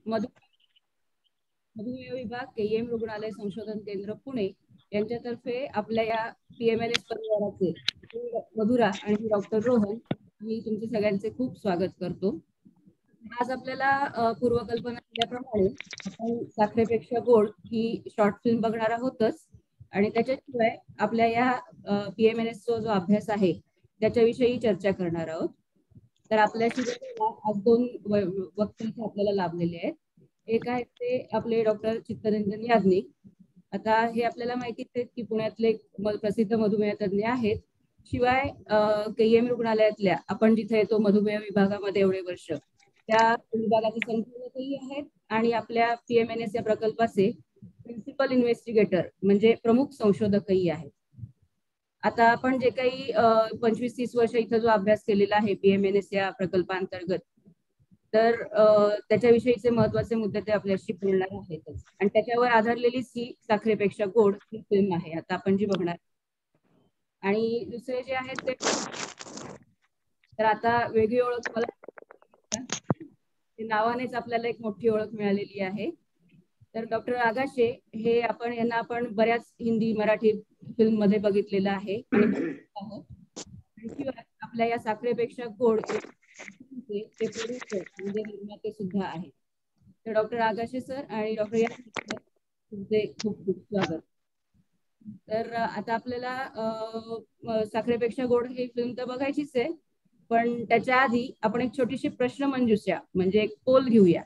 मधुमेह विभाग केईएम रुग्णालय संशोधन केंद्र पुणे यांच्यातर्फे आपल्या या पीएमएनएस परिवाराचे मधुरा आणि डॉक्टर रोहन मी तुमचे सगळ्यांचे खूप स्वागत करतो. आज आपल्याला पूर्वकल्पना दिल्याप्रमाणे आपण साखरेपेक्षा गोड ही शॉर्ट फिल्म बघणार आहोतच आणि त्याच्याशिवाय आपल्या या पीएमएनएस जो अभ्यास आहे त्याच्याविषयी चर्चा करणार आहोत. तर आपल्याशी आज दोन वक्ते आपल्याला लाभलेले आहेत. एक आहे ते आपले डॉक्टर चित्तरंजन याज्ञिक. आता हे आपल्याला माहितीच आहे की पुण्यातले प्रसिद्ध मधुमेह तज्ञ आहेत. शिवाय केईएम रुग्णालयातल्या आपण जिथे येतो मधुमेह विभागामध्ये एवढे वर्ष त्या विभागाचे संचालकही आहेत आणि आपल्या पीएमएनएस या प्रकल्पाचे प्रिन्सिपल इन्व्हेस्टिगेटर म्हणजे प्रमुख संशोधकही आहेत. आता आपण जे काही 25-30 वर्ष इथं जो अभ्यास केलेला आहे पीएमएनएस या प्रकल्पांतर्गत तर त्याच्याविषयीचे महत्वाचे मुद्दे ते आपल्याशी बोलणार आहेतच आणि त्याच्यावर आधारलेलीच ही साखरेपेक्षा गोड ही फिल्म आहे आता आपण जी बघणार. आणि दुसरे जे आहेत ते तर आता वेगळी ओळख मला नावानेच आपल्याला एक मोठी ओळख मिळालेली आहे. तर डॉक्टर आगाशे हे आपण बऱ्याच हिंदी मराठी फिल्म मध्ये बघितलेलं आहे आणि आपल्या या साखरेपेक्षा गोड ते प्रोड्युसर म्हणजे निर्माते सुद्धा आहेत. तर डॉक्टर आगाशे सर आणि डॉक्टर तुमचे खूप खूप स्वागत. तर आता आपल्याला साखरेपेक्षा गोड ही फिल्म तर बघायचीच आहे पण त्याच्या आधी आपण एक छोटीशी प्रश्न मंजुषा म्हणजे एक पोल घेऊया.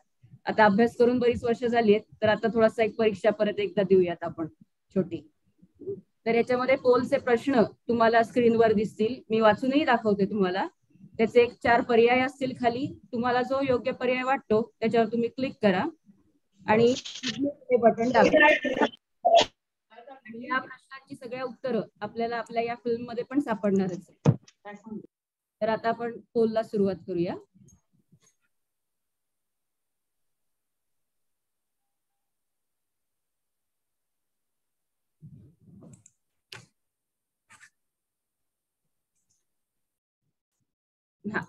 आता अभ्यास करून बरीच वर्ष झाली आहेत तर आता थोडासा एक परीक्षा परत एकदा देऊयात आपण छोटी. तर याच्यामध्ये पोलचे प्रश्न तुम्हाला स्क्रीनवर दिसतील. मी वाचूनही दाखवते तुम्हाला. त्याचे 4 पर्याय असतील खाली. तुम्हाला जो योग्य पर्याय वाटतो त्याच्यावर तुम्ही क्लिक करा आणि हे बटन दाबा. आणि या प्रश्नांची सगळ्या उत्तरं आपल्याला आपल्या या फिल्म मध्ये पण सापडणारच आहे. तर आता आपण पोलला सुरुवात करूया. हा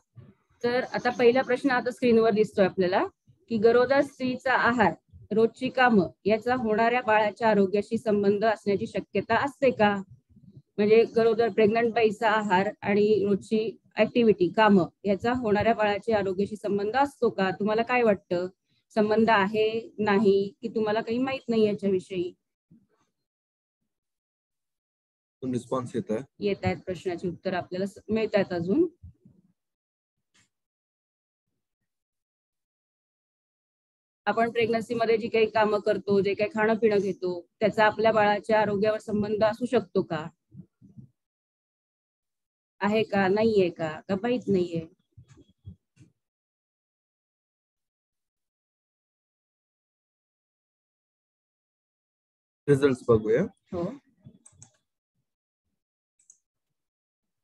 तर आता पहिला प्रश्न आता स्क्रीनवर दिसतोय आपल्याला की गरोदर स्त्रीचा आहार रोजची कामं याचा होणाऱ्या बाळाच्या आरोग्याशी संबंध असण्याची शक्यता असते का? म्हणजे गरोदर प्रेग्नंट बाईचा आहार आणि रोजची ऍक्टिव्हिटी कामं याचा होणाऱ्या बाळाच्या आरोग्याशी संबंध असतो का? तुम्हाला काय वाटतं? संबंध आहे नाही की तुम्हाला काही माहित नाही याच्याविषयी? रिस्पॉन्स येत आहेत प्रश्नाची उत्तर आपल्याला मिळत आहेत अजून. आपण प्रेग्नन्सी मध्ये जी काही कामं करतो जे काही खाणं पिणं घेतो त्याचा आपल्या बाळाच्या आरोग्यावर संबंध असू शकतो का? आहे का? नाहीये का? का माहित नाहीये? रिझल्ट बघूया. हो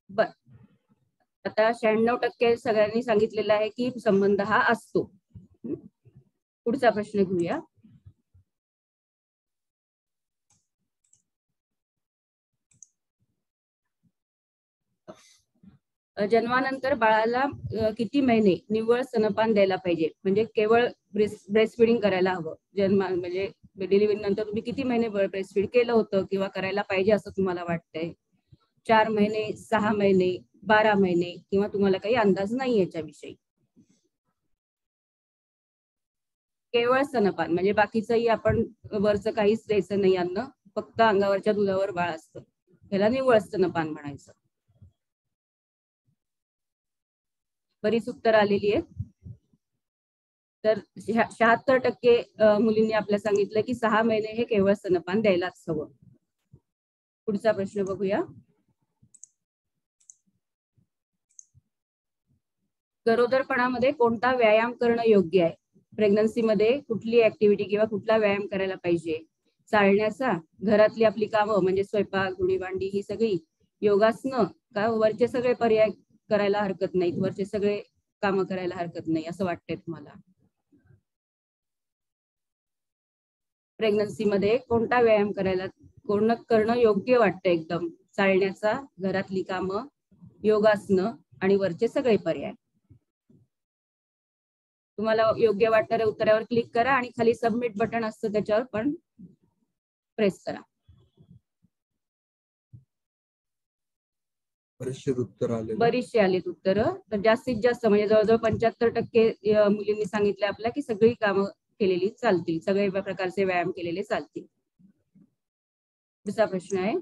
बर. आता 96% सगळ्यांनी सांगितलेलं आहे की संबंध हा असतो. पुढचा प्रश्न घेऊया. जन्मानंतर बाळाला किती महिने निव्वळ स्तनपान द्यायला पाहिजे? म्हणजे केवळ ब्रेस्ट फीडिंग करायला हवं. म्हणजे डिलिव्हरी नंतर तुम्ही किती महिने ब्रेस्ट फीड केलं होतं किंवा करायला पाहिजे असं तुम्हाला वाटतंय? 4 महिने, 6 महिने, 12 महिने किंवा तुम्हाला काही अंदाज नाही याच्याविषयी? केवळ स्तनपान म्हणजे बाकीचंही आपण वरचं काहीच द्यायचं नाही अन्न, फक्त अंगावरच्या दुधावर बाळ असतं, त्याला निव्वळ स्तनपान म्हणायचं. बरीच उत्तर आलेली आहेत. तर 76% मुलींनी आपल्याला सांगितलं की 6 महिने हे केवळ स्तनपान द्यायलाच हवं. पुढचा प्रश्न बघूया. गरोदरपणामध्ये कोणता व्यायाम करणं योग्य आहे? प्रेग्नन्सी मध्ये कुठली ऍक्टिव्हिटी किंवा कुठला व्यायाम करायला पाहिजे? चालण्याचा, घरातली आपली कामं म्हणजे स्वयंपाक, धुणी भांडी ही सगळी, योगासनं का वरचे सगळे पर्याय करायला हरकत नाहीत, वरचे सगळे कामं करायला हरकत नाही असं वाटतंय तुम्हाला? प्रेग्नन्सी मध्ये कोणता व्यायाम करणं योग्य वाटतं? एकदम चालण्याचा, घरातली कामं, योगासनं आणि वरचे सगळे पर्याय. तुम्हाला योग्य वाटणाऱ्या उत्तरावर क्लिक करा आणि खाली सबमिट बटन असतं त्याच्यावर पण प्रेस करा. बरीचशी आलीत उत्तरं. तर जास्तीत जास्त म्हणजे जवळजवळ 75% मुलींनी सांगितलं आपल्या की सगळी कामं केलेली चालतील, सगळ्या प्रकारचे व्यायाम केलेले चालतील. दुसरा प्रश्न आहे,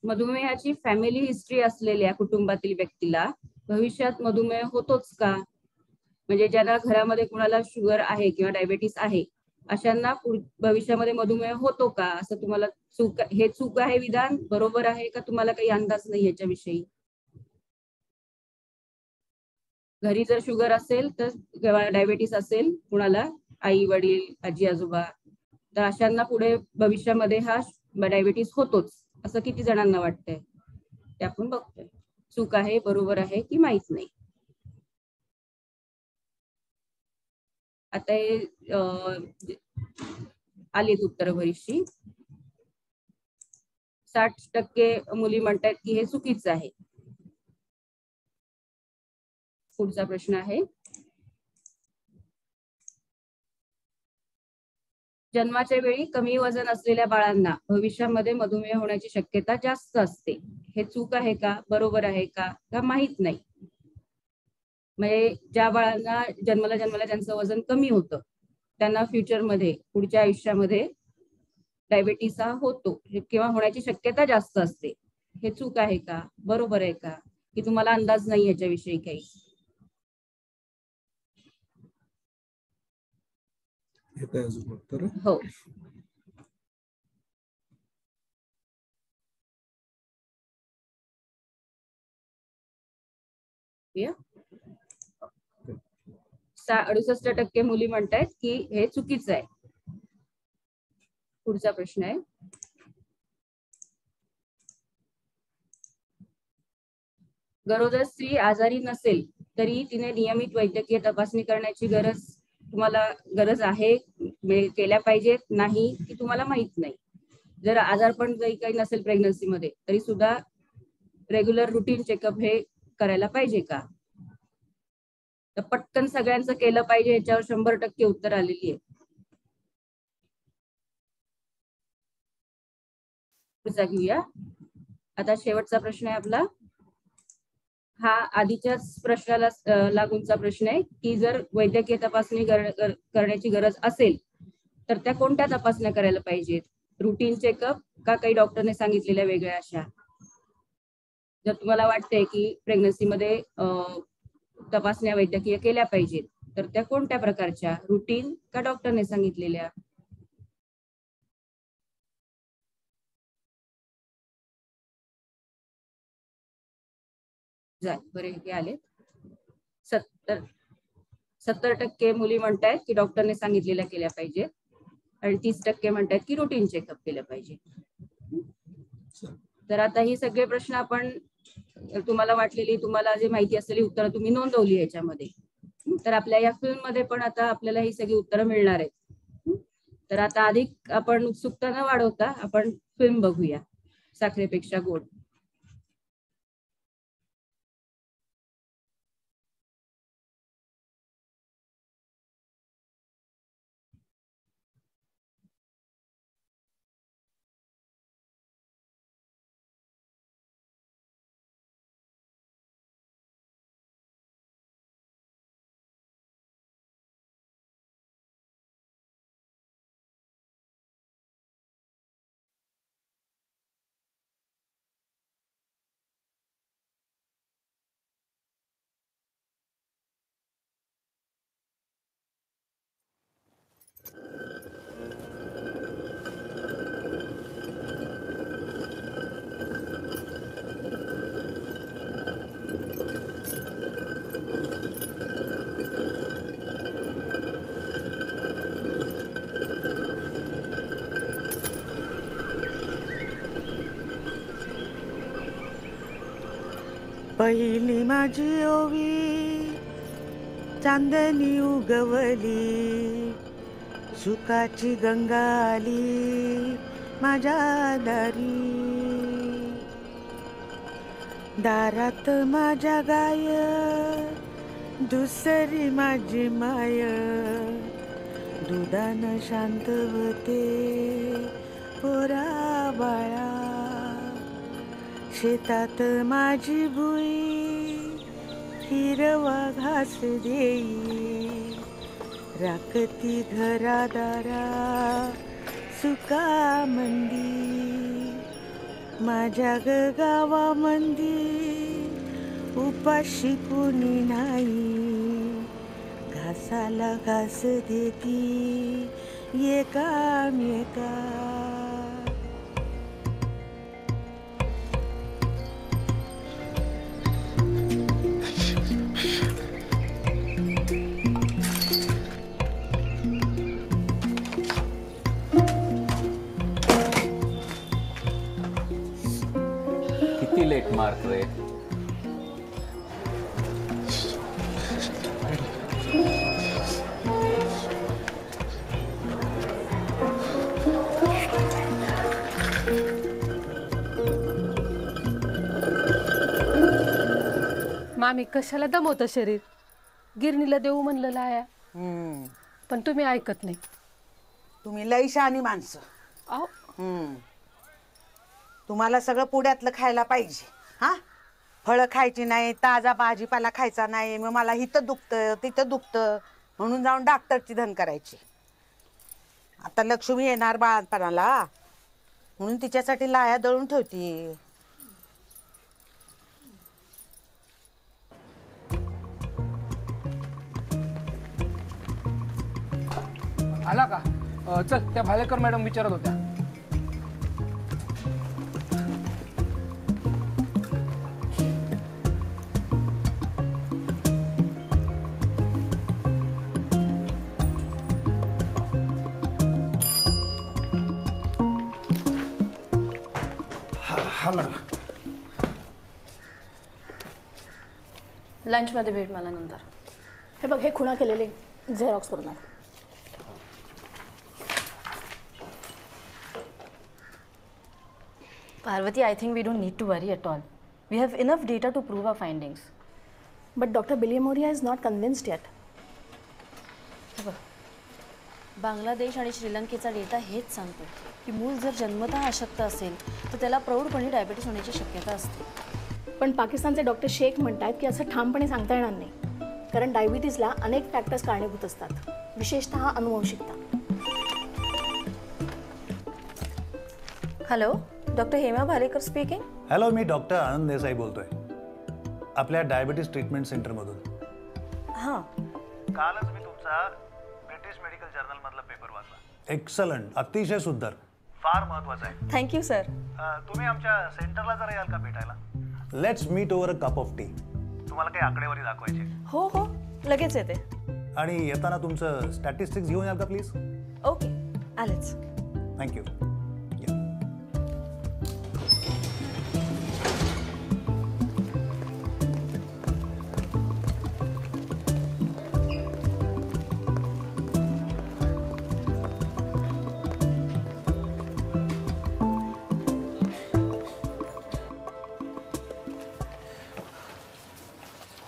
मधुमेहाची फॅमिली हिस्ट्री असलेल्या कुटुंबातील व्यक्तीला भविष्यात मधुमेह होतोच का? म्हणजे ज्यांना घरामध्ये कुणाला शुगर आहे किंवा डायबेटीस आहे अशांना भविष्यामध्ये मधुमेह होतो का, असं तुम्हाला चूक आहे विधान, बरोबर आहे का, तुम्हाला काही अंदाज नाही याच्याविषयी? घरी जर शुगर असेल तर किंवा डायबेटीस असेल कुणाला, आई वडील आजी आजोबा, तर अशांना पुढे भविष्यामध्ये हा डायबेटीस होतोच असं किती जणांना वाटतंय ते आपण बघतोय. चूक आहे बरोबर आहे की माहित नाही. आता आलीत उत्तर बरीचशी. 60% मुली म्हणतात की हे चुकीचं आहे. पुढचा प्रश्न आहे, जन्माच्या वेळी कमी वजन असलेल्या बाळांना भविष्यामध्ये मधुमेह होण्याची शक्यता जास्त असते. हे चूक आहे का, बरोबर आहे का माहित नाही? म्हणजे ज्या बाळांना जन्माला ज्यांचं वजन कमी होतं त्यांना फ्युचरमध्ये पुढच्या आयुष्यामध्ये डायबिटीस हा होतो किंवा होण्याची शक्यता जास्त असते. हे चूक आहे का, बरोबर आहे का, की तुम्हाला अंदाज नाही याच्याविषयी काही? हो. या 68% मुली म्हणतायत की हे चुकीचं आहे. पुढचा प्रश्न आहे, गरोदर स्त्री आजारी नसेल तरी तिने नियमित वैद्यकीय तपासणी करण्याची गरज आहे, केल्या पाहिजेत नाही की तुम्हाला माहित नाही? जर आजारपण काही नसेल प्रेग्नन्सीमध्ये तरी सुद्धा रेग्युलर रुटीन चेकअप हे करायला पाहिजे का? तर पटकन सगळ्यांचं केलं पाहिजे याच्यावर 100% उत्तर आलेली आहे. पुढचा घेऊया. आता शेवटचा प्रश्न आहे आपला, हा आधीच्याच प्रश्नाला लागूनचा प्रश्न आहे की जर वैद्यकीय तपासणी करण्याची गरज असेल तर त्या कोणत्या तपासण्या करायला पाहिजेत? रुटीन चेकअप का काही डॉक्टरने सांगितलेल्या वेगळ्या अशा? जर तुम्हाला वाटतंय की प्रेग्नन्सीमध्ये तपासण्या वैद्यकीय केल्या पाहिजेत तर त्या कोणत्या प्रकारच्या, रुटीन का डॉक्टरने सांगितलेल्या? बरे आले. 70% मुली म्हणतायत की डॉक्टरने सांगितलेल्या केल्या पाहिजेत आणि 30% म्हणतायत की रुटीन चेकअप केलं पाहिजे. तर आता ही सगळे प्रश्न आपण तुम्हाला जे माहिती असलेली उत्तरं तुम्ही नोंदवली याच्यामध्ये. तर आपल्या या फिल्म मध्ये पण आता आपल्याला ही सगळी उत्तरं मिळणार आहेत. तर आता अधिक आपण उत्सुकता न वाढवता आपण फिल्म बघूया, साखरेपेक्षा गोड. पहिली माझी ओवी चांदणी उगवली, सुखाची गंगा आली माझ्या दारी. दारात माझ्या गाय, दुसरी माझी माय, दुधानं शांत होते पोरा बाळा. शेतात माझी भुई हिरवा घास देई, राखती घरादारा सुका मंदी. माझ्या गावामंदी उपाशी कुणी नाही, घासाला घास देती एकामेका. किती लेट मारतोय? मामी कशाला दमवतं शरीर? गिरणीला देऊ म्हणलं लाया, पण तुम्ही ऐकत नाही. तुम्ही लई शहाणी माणसं. अहो तुम्हाला सगळं पुण्यातलं खायला पाहिजे. हा, फळं खायची नाही, ताजा भाजीपाला खायचा नाही. मग मला इथं दुखतं तिथं दुखतं म्हणून जाऊन डॉक्टरची धन करायची. आता लक्ष्मी येणार बाळपणाला म्हणून तिच्यासाठी लाया दळून ठेवती. आला का? चल, त्या भालेकर मॅडम विचारत होत्या. हा मॅडम. लंचमध्ये भेट मला नंतर. हे बघ, हे खुणा केलेले झेरॉक्स करून आण. Parvati, I think we don't need to worry at all. We have enough data to prove our findings. But Dr. Bilyamoria is not convinced yet. Bangladesh आणि श्रीलंकेचा डेटा हेच सांगतो की मूल जर जन्मतः अशक्त असेल तर त्याला प्रौढपणी डायबिटीस होण्याची शक्यता असते. पण पाकिस्तानचे डॉक्टर शेख म्हणतात की असं ठामपणे सांगता येणार नाही, कारण डायबिटीजला अनेक फॅक्टर्स कारणीभूत असतात, विशेषतः अनुवंशिकता. Hello, doctor Hema Bhalekar speaking. Hello, मी डॉक्टर आनंद देसाई बोलतोय आपल्या डायबिटीज ट्रीटमेंट सेंटरमधून. हां, कालच मी तुमचा ब्रिटिश मेडिकल जर्नल मधला पेपर वाचला. एक्सलंट, अतिशय सुंदर, फार महत्वाचा आहे. Thank you sir. तुम्ही आमच्या सेंटरला जरा याल का भेटायला? Let's meet over a cup of tea. तुम्हाला काही आकडेवारी दाखवायची? हो हो, लगेच येते. आणि येताना तुमचं स्टॅटिस्टिक्स घेऊन याल का प्लीज? ओके, आलेच. थँक्यू.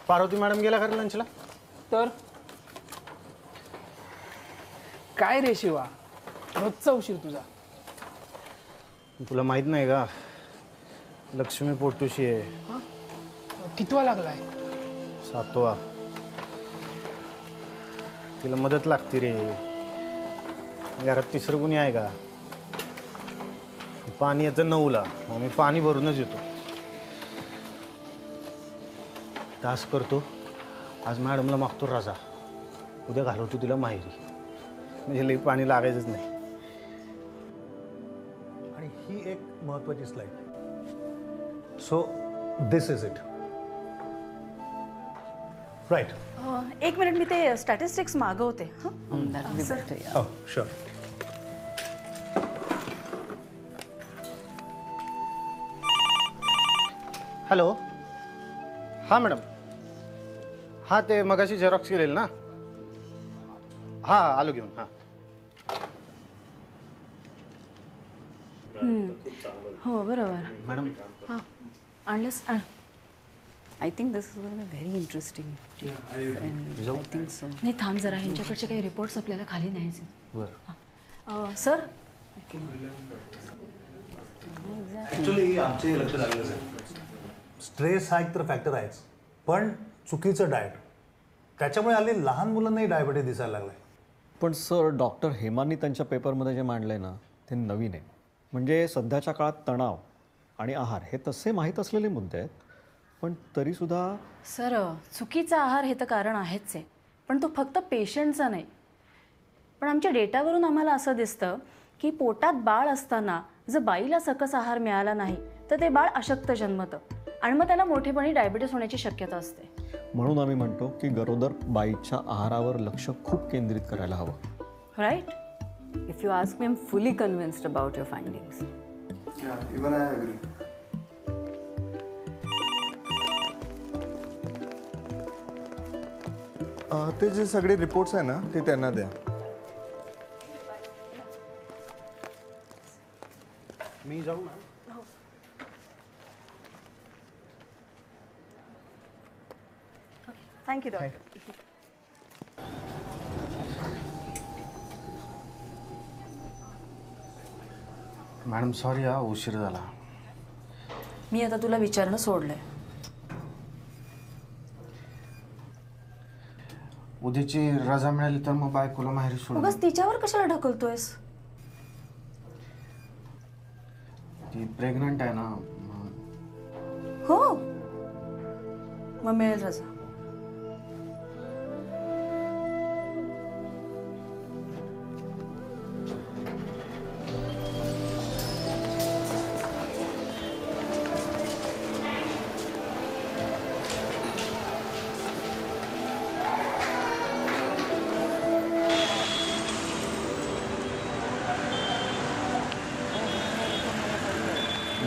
पार्वती मॅडम गेला का लंचला? तर काय रे शिवा, रोजचा उशीर तुझा. तुला माहित नाही का, लक्ष्मी पोटूशी आहे. कितवा लागलाय? 7वा. तिला मदत लागते रे. घरात तिसरं कुणी आहे का? पाणी येतं 9ला, मग मी पाणी भरूनच येतो. तास करतो, आज मॅडमला मागतो रजा, उद्या घालवतो तिला माहेरी, म्हणजे लई पाणी लागायचंच नाही. आणि ही एक महत्वाची slide. So this is it, right? एक मिनिट, मी ते स्टॅटिस्टिक्स मागवते. हो, शुअर. हॅलो. हां मॅडम. हां, ते मगाशी झेरॉक्स केलेलं ना? हां, आलो घेऊन. हां. हो बरोबर. मॅडम हां, आणलंस. I think this is very interesting I think so. नाही थांब जरा, ह्यांच्याकडचे काही रिपोर्ट्स आपल्याला खाली न्यायचे. बरं सर. ऍक्च्युली आमचे हे लक्ष लागलं आहे. स्ट्रेस हा एक तर फॅक्टर आहेच, पण चुकीचं डाएट त्याच्यामुळे हल्ली लहान मुलांनाही डायबिटीज दिसायला लागलाय. पण सर, डॉक्टर हेमांनी त्यांच्या पेपरमध्ये जे मांडलंय ना ते नवीन आहे. म्हणजे सध्याच्या काळात तणाव आणि आहार हे तसे माहीत असलेले मुद्दे आहेत, पण तरीसुद्धा. सर, चुकीचा आहार हे तर कारण आहेच आहे, पण तो फक्त पेशंटचा नाही. पण आमच्या डेटावरून आम्हाला असं दिसतं की पोटात बाळ असताना जर बाईला सकस आहार मिळाला नाही तर ते बाळ अशक्त जन्मतं आणि मग त्याला मोठेपणी डायबिटीस होण्याची शक्यता असते. म्हणून आम्ही म्हणतो की गरोदर बाईच्या आहारावर लक्ष खूप केंद्रित करायला हवं. Right? If you ask me, I'm fully convinced about your findings. Yeah, even I agree. ते जे सगळे रिपोर्ट्स आहे ना ते त्यांना द्या. मी जाऊ. Thank you doctor. मॅडम सॉरी हा, उशीर झाला. मी आता तुला विचारणं सोडलंय. उद्याची रजा मिळाली तर मग बायकोला माहेरी सोडून. बस तिच्यावर कशाला ढकलतोयस? ती प्रेग्नंट आहे ना. हो, मग मिळेल रजा.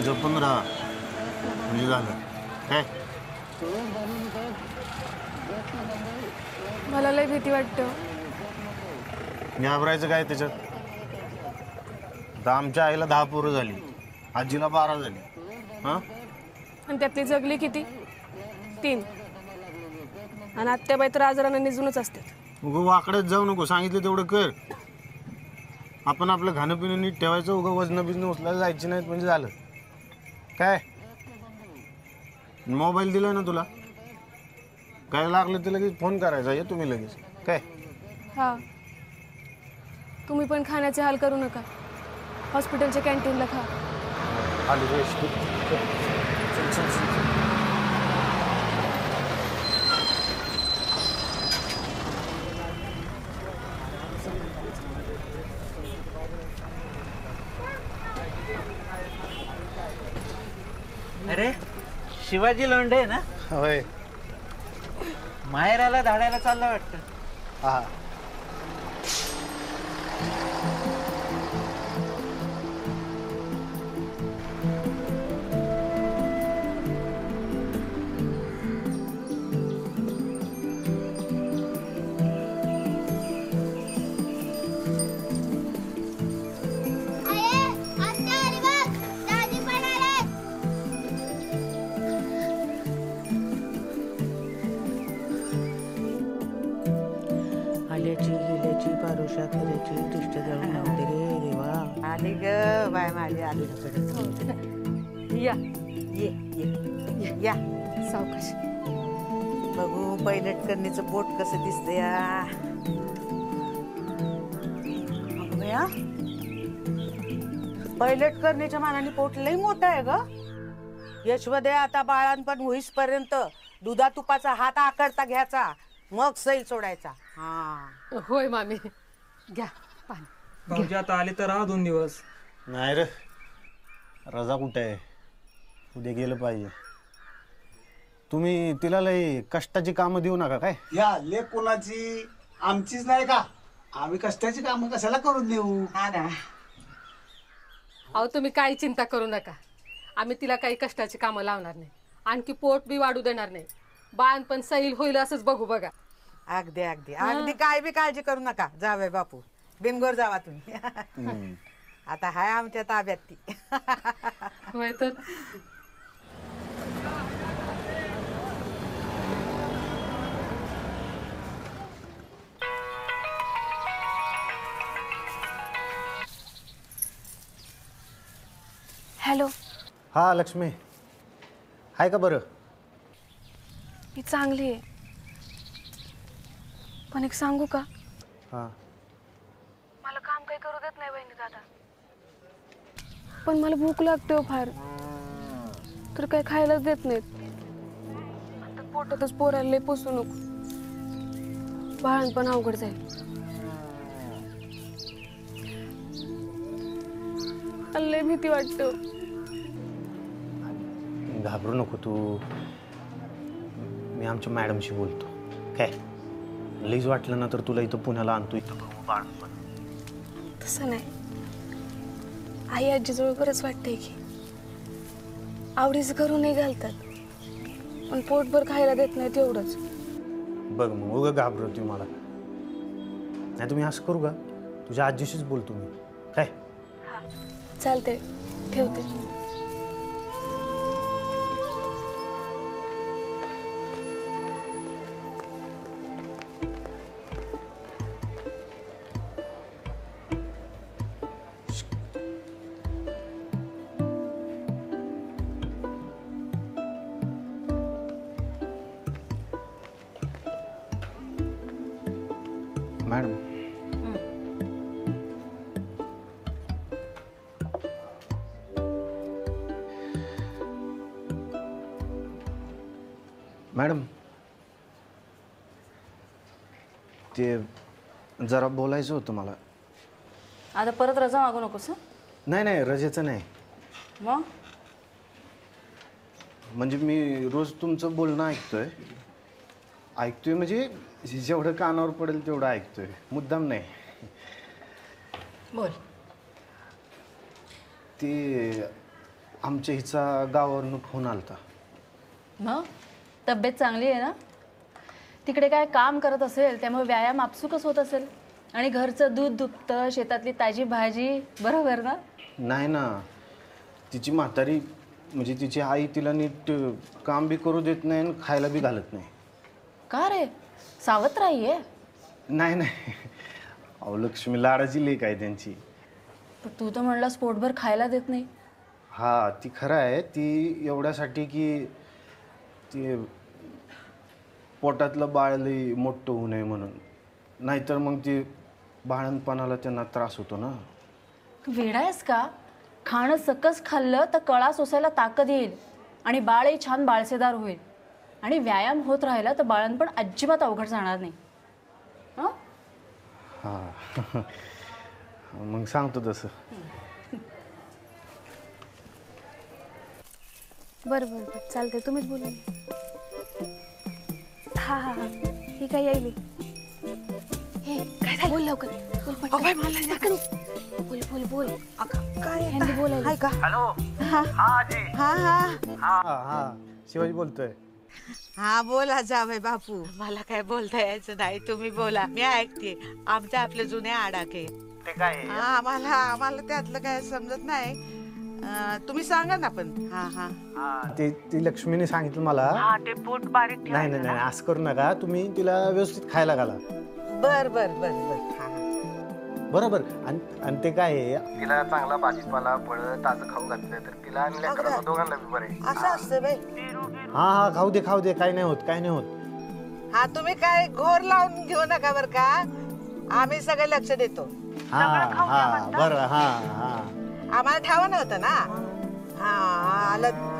जपून राहा म्हणजे झालं काय. मला लय भीती वाटतं. घाबरायचं काय त्याच्यात. आता आमच्या आईला 10 पोरं झाली, आजीला 12 झाली. हां, आणि त्यातली जगली किती? 3. आणि आत्याबाई तर आजारानं निजूनच असतात. उगं वाकड्यात जाऊ नको, सांगितलं तेवढं कर. आपण आपलं खाणं पिणं नीट ठेवायचं, उगं वजन बिजन उचलायला जायची नाहीत म्हणजे झालं काय. मोबाईल दिलाय ना तुला, काय लागलं तर लगेच फोन करायचा. ये तुम्ही लगेच काय. हा, तुम्ही पण खाण्याचे हाल करू नका. हॉस्पिटलच्या कॅन्टीनला खा. अरे शिवाजी लोंढे ना? होय. माहेराला धाडायला चाललं वाटतं. हा, आल्याची गेल्याची पारुषा खऱ्याची दृष्ट जाऊन नव्हते रे देवा. आली ग बाय माझी आली. या ये ये या सावकाश. बघू पैलट करणीचं पोट कसं दिसतंय. या पैलट करणीच्या मानाने पोट लई मोठं आहे ग. यशवदे आता बाळांपण होईसपर्यंत दुधा तुपाचा हात आकडता घ्यायचा, मग सैल सोडायचा. हा होय मामी, घ्या पाणी. भाऊजी आता आले तर राहा 2 दिवस. नाही रे, रजा कुठे आहे, उद्या गेलं पाहिजे. तुम्ही तिला लई कष्टाची कामं देऊ नका काय. या लेख कोणाची आमचीच नाही का, आम्ही कष्टाची कामं कशाला करून देऊ. हा ना. अहो तुम्ही काही चिंता करू नका. आम्ही तिला काही कष्टाची कामं लावणार नाही, आणखी पोट बी वाढू देणार नाही. बाळपण सैल होईल असंच बघू बघा. अगदी अगदी अगदी काय बी काळजी करू नका. जावे बापू, बिनगोर जावा तुम्ही. आता हाय आमच्या ताब्यात ती. होय तर. हा लक्ष्मी, आहे का बरं? मी चांगली आहे, पण एक सांगू का? हां. मला काम काही करू देत नाही बहिणी दादा, पण मला भूक लागते हो फार, तर काही खायलाच देत नाहीत. आता पोटातच पोराला लय पोसू नको, बाळणपण अवघड जाईल. मला लय भीती वाटते. घाबरू नको तू, मी आमच्या मॅडमशी बोलतो. काय लईच वाटलं ना तर तुला इथं पुण्याला आणतो, इथं बघू बाळपण. तसं नाही, आई आजीजवळ बरंच वाटतंय की आवडीचं करूनही घालतात, पण पोटभर खायला देत नाही तेवढंच. बघ मग उगं घाबरवते मला. नाही तुम्ही असं करू का, तुझ्या आजीशीच बोलतो मी. काय चालते, ठेवते. मॅडम, मॅडम ते जरा बोलायचं होतं मला. आता परत रजा मागू नकोस. नाही नाही, रजेचं नाही. मग म्हणजे मी रोज तुमचं बोलणं ऐकतोय म्हणजे जेवढं कानावर पडेल तेवढं ऐकतोय, मुद्दाम नाही. बोल. ते आमच्या हिचा गावावरून फोन आलता. मग तब्येत चांगली आहे ना? तिकडे काय काम करत असेल त्यामुळे व्यायाम आपसुकच होत असेल, आणि घरचं दूध दुभतं, शेतातली ताजी भाजी, बरोबर ना? नाही ना, तिची म्हातारी म्हणजे तिची आई तिला नीट काम बी करू देत नाही आणि खायला बी घालत नाही. का रे, सावत्र आई आहे? नाही नाही, अहो लक्ष्मी लाडाची लेक आहे त्यांची. पण तू तर म्हणलास पोटभर खायला देत नाही. हा ती खरं आहे, ती एवढ्यासाठी की ती पोटातलं बाळ लई मोठं होऊ नये म्हणून, नाहीतर मग ती बाळणपणाला त्यांना त्रास होतो ना. वेडा आहेस का? खाणं सकस खाल्लं तर कळा सोसायला ताकद येईल आणि बाळही छान बाळसेदार होईल, आणि व्यायाम होत राहिला तर बाळणपण अजिबात अवघड जाणार नाही. हां मग सांगतो तसं. बरं बरं बरं, चालतंय, तुम्हीच बोला. हा हा हा, ही काय येईल. हे काय झालं, बोल लवकर, बोल पटकन. बोल बोल बोल. काय ह्यांनी बोलायला. हाय का? हॅलो. हा हा जी. हा हा हा हा, शिवाजी बोलतोय. हा बोला जावई बापू. मला काय बोलता यायचं नाही, तुम्ही बोला, मी ऐकते. आमच्या आपले जुने आडाखे ते काय आम्हाला त्यातलं काय समजत नाही. तुम्ही सांगा ना. पण हा हा, ती लक्ष्मीने सांगितलं मला. ते पोट बारीक. नाही नाही नाही, असं करू नका, तुम्ही तिला व्यवस्थित खायला घाला. बर बर बर बर. बरोबर. आणि ते काय आहे, तिला चांगला भाजीपाला फळं ताजं खाऊ घातलं तर तिला आणि लेकरांना दोघांना बी बरे. असं असतं बाई. हा हा, खाऊ दे खाऊ दे, काय नाही होत काय नाही होत. हा तुम्ही काय घोर लावून घेऊ नका बर का, आम्ही सगळे लक्ष देतो. हा हा, बरं. हा हा, आम्हाला ठेवा नव्हतं ना. हा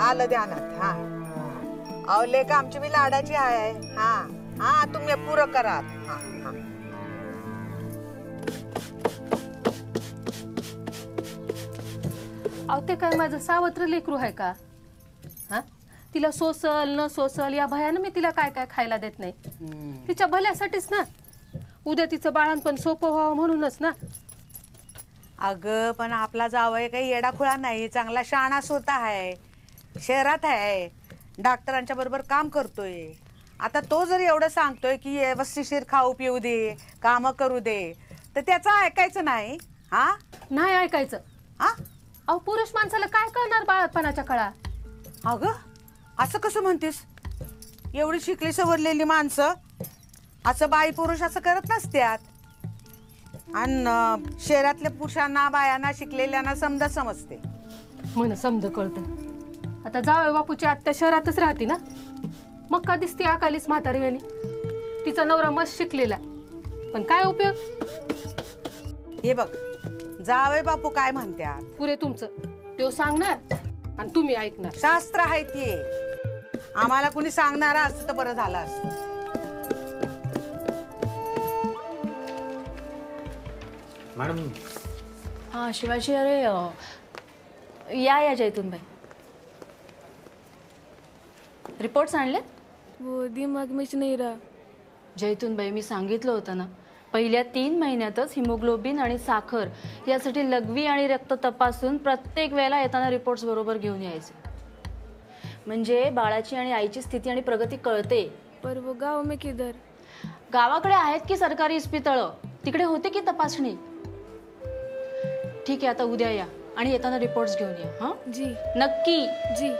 आलं ध्यानात. हा अहो लेक आमची मी लाडाची आहे. हा हा, तुम्ही पुरं करा. हा हा. अहो ते काय माझं सावत्र लेकरू आहे का? हा, तिला सोसल न सोसल या भयानं मी तिला काय काय खायला देत नाही. तिच्या भल्यासाठीच ना, उद्या तिचं बाळणपण सोपं व्हावं म्हणूनच ना. अगं पण आपला जावई काही येडाखुळा नाही, चांगला शहाणा स्वतः आहे, शहरात आहे, डॉक्टरांच्या बरोबर काम करतोय. आता तो जर एवढं सांगतोय की व्यवस्थिशीर खाऊ पिऊ दे, कामं करू दे, तर त्याचं ऐकायचं नाही. हा नाही ऐकायचं. हा, अहो पुरुष माणसाला काय कळणार बाळपणाच्या काळात? अगं असं कसं म्हणतेस? एवढी शिकली सवरलेली माणसं असं बाई पुरुष असं करत नसत्यात. आणि शहरातल्या पुरुषांना बायांना शिकलेल्यांना समजा समजते. म्हण समज कळतं. आता जावई बापूची आत्या शहरातच राहते ना, मग का दिसते अकालीच म्हातारी वेणी. तिचा नवरा मस्त शिकलेला, पण काय उपयोग. हे बघ, जावई बापू काय म्हणतात पुरे तुमचं, तो सांगणार आणि तुम्ही ऐकणार. शास्त्र आहे ते, आम्हाला कुणी सांगणार असतं तर बरं झालं असतं. मॅडम. हां शिवाजी, अरे या जैतूनबाई. रिपोर्ट्स आणले? वो दिमाग में नहीं रहा. जैतूनबाई, मी सांगितलं होतं ना, पहिल्या 3 महिन्यातच हिमोग्लोबिन आणि साखर यासाठी लघवी आणि रक्त तपासून प्रत्येक वेळेला येताना रिपोर्ट्स बरोबर घेऊन यायचे, म्हणजे बाळाची आणि आईची स्थिती आणि प्रगती कळते. पर वो गाव में किधर? गावाकडे आहेत की सरकारी इस्पितळं, तिकडे होते की तपासणी. ठीक आहे, आता उद्या या आणि येताना रिपोर्ट्स घेऊन या. हां जी नक्की. जी.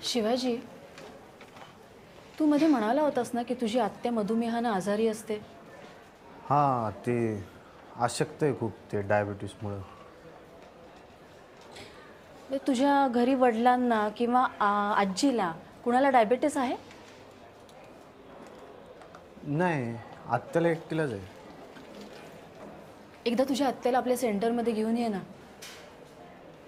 शिवाजी, तू मध्ये म्हणाला होतास ना की तुझी आत्या मधुमेहानं आजारी असते. हां, ते अशक्त आहे खूप, ते डायबिटीसमुळं. तुझ्या घरी वडिलांना किंवा आजीला कुणाला डायबिटीस आहे? नाही, आत्याला एकटीलाच आहे. एकदा तुझ्या आत्याला आपल्या सेंटरमध्ये घेऊन ये ना.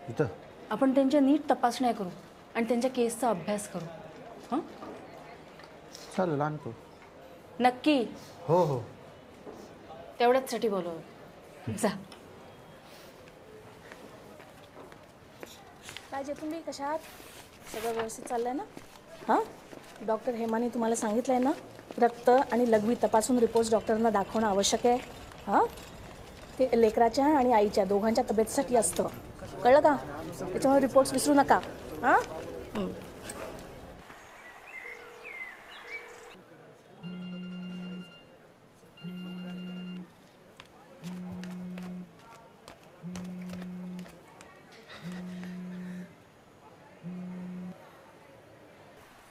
इथं आपण त्यांच्या नीट तपासण्या करू आणि त्यांच्या केसचा अभ्यास करू. हां चालेल, आणतो. नक्की? हो हो. तेवढ्याचसाठी बोलव. जा. काय जैतूनबाई, कशा आहात? सगळं व्यवस्थित चाललंय ना? हां, डॉक्टर हेमाने तुम्हाला सांगितलंय ना, रक्त आणि लघवी तपासून रिपोर्ट्स डॉक्टरांना दाखवणं आवश्यक आहे. हां, ते लेकराच्या आणि आईच्या दोघांच्या तब्येतीसाठी असतं, कळलं का? त्याच्यामुळे रिपोर्ट्स विसरू नका. हां.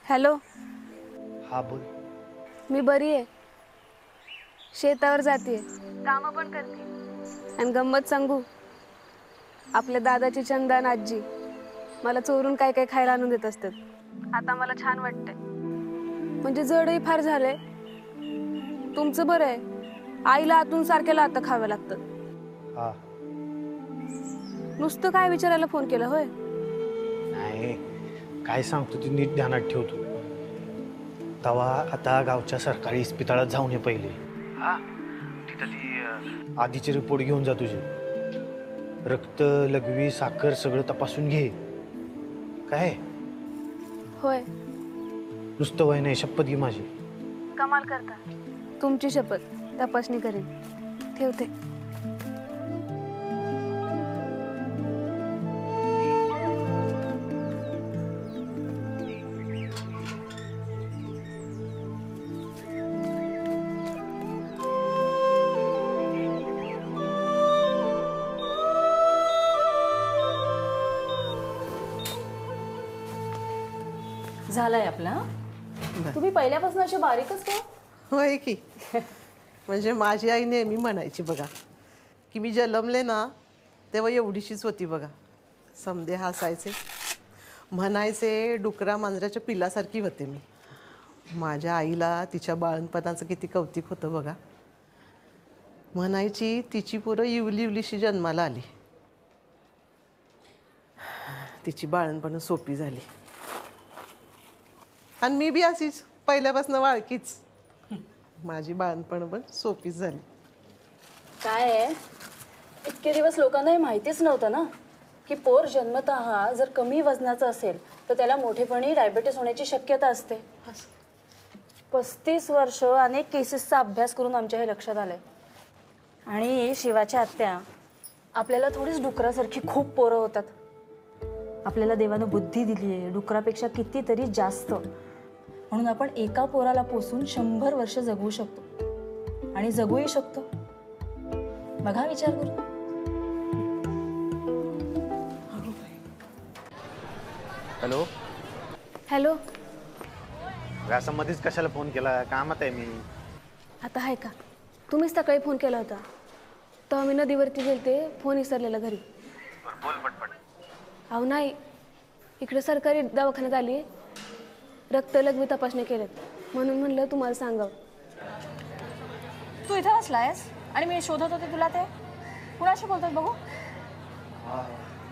हॅलो. हा बोल. मी बरी आहे, शेतावर जाते, कामं पण करते. आणि गंमत सांगू, आपल्या दादाची चंदन आजी मला चोरून काय काय खायला आणून देत असतात. आता मला छान वाटतंय, म्हणजे जडही फार झालंय. तुमचं बरं आहे, आईला आतून सारख्याला आता खावं लागतं. हा. नुसतं काय विचारायला फोन केला होय? नाही, काय सांगतो ती नीट ध्यानात ठेवतो. तवा आता गावच्या सरकारी इस्पितळात जाऊन ये पहिले. हा, तिथली आधीचे रिपोर्ट घेऊन जा तुझे. रक्त, लघवी, साखर सगळं तपासून घे. काय? होय. नुसतं वय नाही, शपथ घे माझी. कमाल करता. तुमची शपथ, तपासणी करेन. ठेवते. झालाय आपला. तुम्ही पहिल्यापासून असे बारीकच का? होय की. म्हणजे माझी आई नेहमी म्हणायची बघा, की मी जन्मले ना तेव्हा एवढीशीच होती बघा. समदे हसायचे, म्हणायचे डुकरा मांजराच्या पिलासारखी होते मी. माझ्या आईला तिच्या बाळणपणाचं किती कौतिक होतं बघा. म्हणायची तिची पोरं इवली इवलीशी जन्माला आली, तिची बाळणपणं सोपी झाली. आणि मी बी अशीच पहिल्यापासून वाळकीच, माझी बाळणपण पण सोपीच झाली. काय आहे, इतके दिवस लोकांना हे माहितीच नव्हतं ना की पोर जन्मतः जर कमी वजनाचं असेल तर त्याला मोठेपणी डायबिटीस होण्याची शक्यता असते. 35 वर्ष अनेक केसेसचा अभ्यास करून आमच्या हे लक्षात आलंय. आणि शिवाच्या आत्या, आपल्याला थोडीच डुकरासारखी खूप पोरं होतात. आपल्याला देवानं बुद्धी दिली आहे डुकरापेक्षा कितीतरी जास्त, म्हणून आपण एका पोराला पोसून 100 वर्ष जगवू शकतो आणि जगूही शकतो. बघा विचार करू. हॅलो. हॅलो. असं मध्येच कशाला फोन केला? कामात आहे मी. आता आहे का? तुम्हीच सकाळी फोन केला होता तेव्हा मी नदीवरती गेलते, फोन विसरलेला घरी. बोल पटपट. अहो नाही, इकडे सरकारी दवाखान्यात आली, रक्त लघवी तपासणी केल्यात, म्हणून म्हणलं तुम्हाला सांगावं. तू इथं बसलायस आणि मी शोधत होते तुला. ते कुणाशी बोलतात बघू?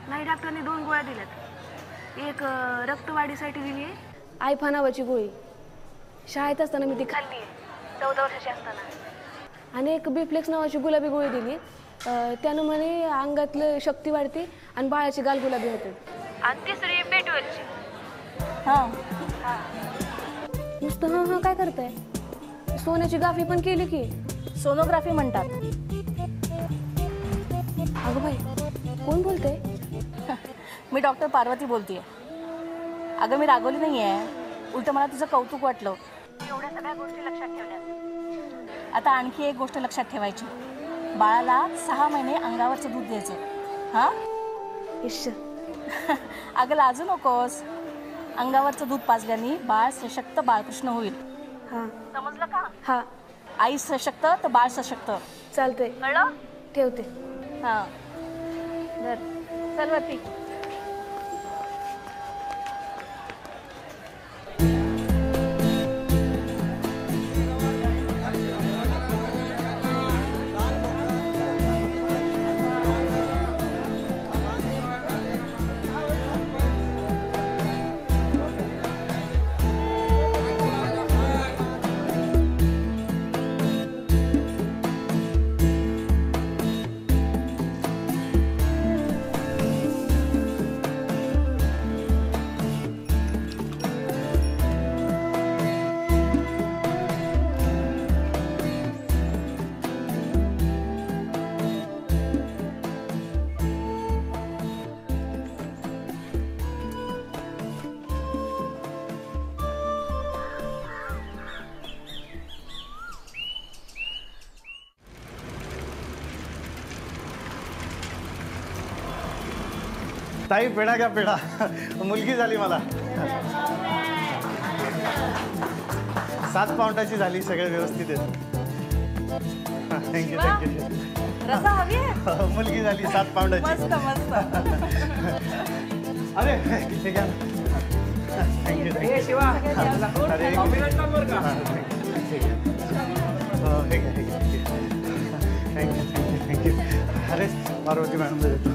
नाही, डॉक्टरने 2 गोळ्या दिल्यात. एक रक्तवाढीसाठी दिली आहे, आयफा नावाची गोळी. शाळेत असताना मी ती खाल्ली आहे, 14 वर्षाची असताना. आणि एक बिफ्लेक्स नावाची गुलाबी गोळी दिली. त्यानं म्हणे अंगातलं शक्ती वाढते आणि बाळाची गाल गुलाबी होते. आणि तिसरी B12ची. हां, नुसतं हां हां काय करताय? सोन्याची गाफी पण केली की. सोनोग्राफी म्हणतात. अगं बाई, कोण बोलतंय? मी डॉक्टर पार्वती बोलतेय. अगं मी रागवली नाही आहे, उलट मला तुझं कौतुक वाटलं. एवढ्या सगळ्या गोष्टी लक्षात ठेवल्यात. आता आणखी एक गोष्ट लक्षात ठेवायची. बाळाला 6 महिने अंगावरचं दूध द्यायचं. हां, इश्श. अगं लाजू नकोस. अंगावरचं दूध पाजल्याने बाळ सशक्त बाळकृष्ण होईल. हां, समजलं का? हां. आई सशक्त तर बाळ सशक्त. चालतंय, कळलं? ठेवते. हां, धर, चल वरती. ताई पेढा घ्या, पेढा. मुलगी झाली मला. 7 पाऊंडाची झाली, सगळं व्यवस्थित आहे. Thank you thank you. रसा हवी आहे? मुलगी झाली 7 पाऊंडाची. मस्त मस्त. अरे हे घ्या. Thank you thank you. शिवा, अरे अभिनंदन बरं का. हे घ्या, हे घ्या. Thank you thank you thank you. अरे पार्वती मॅडम देतो.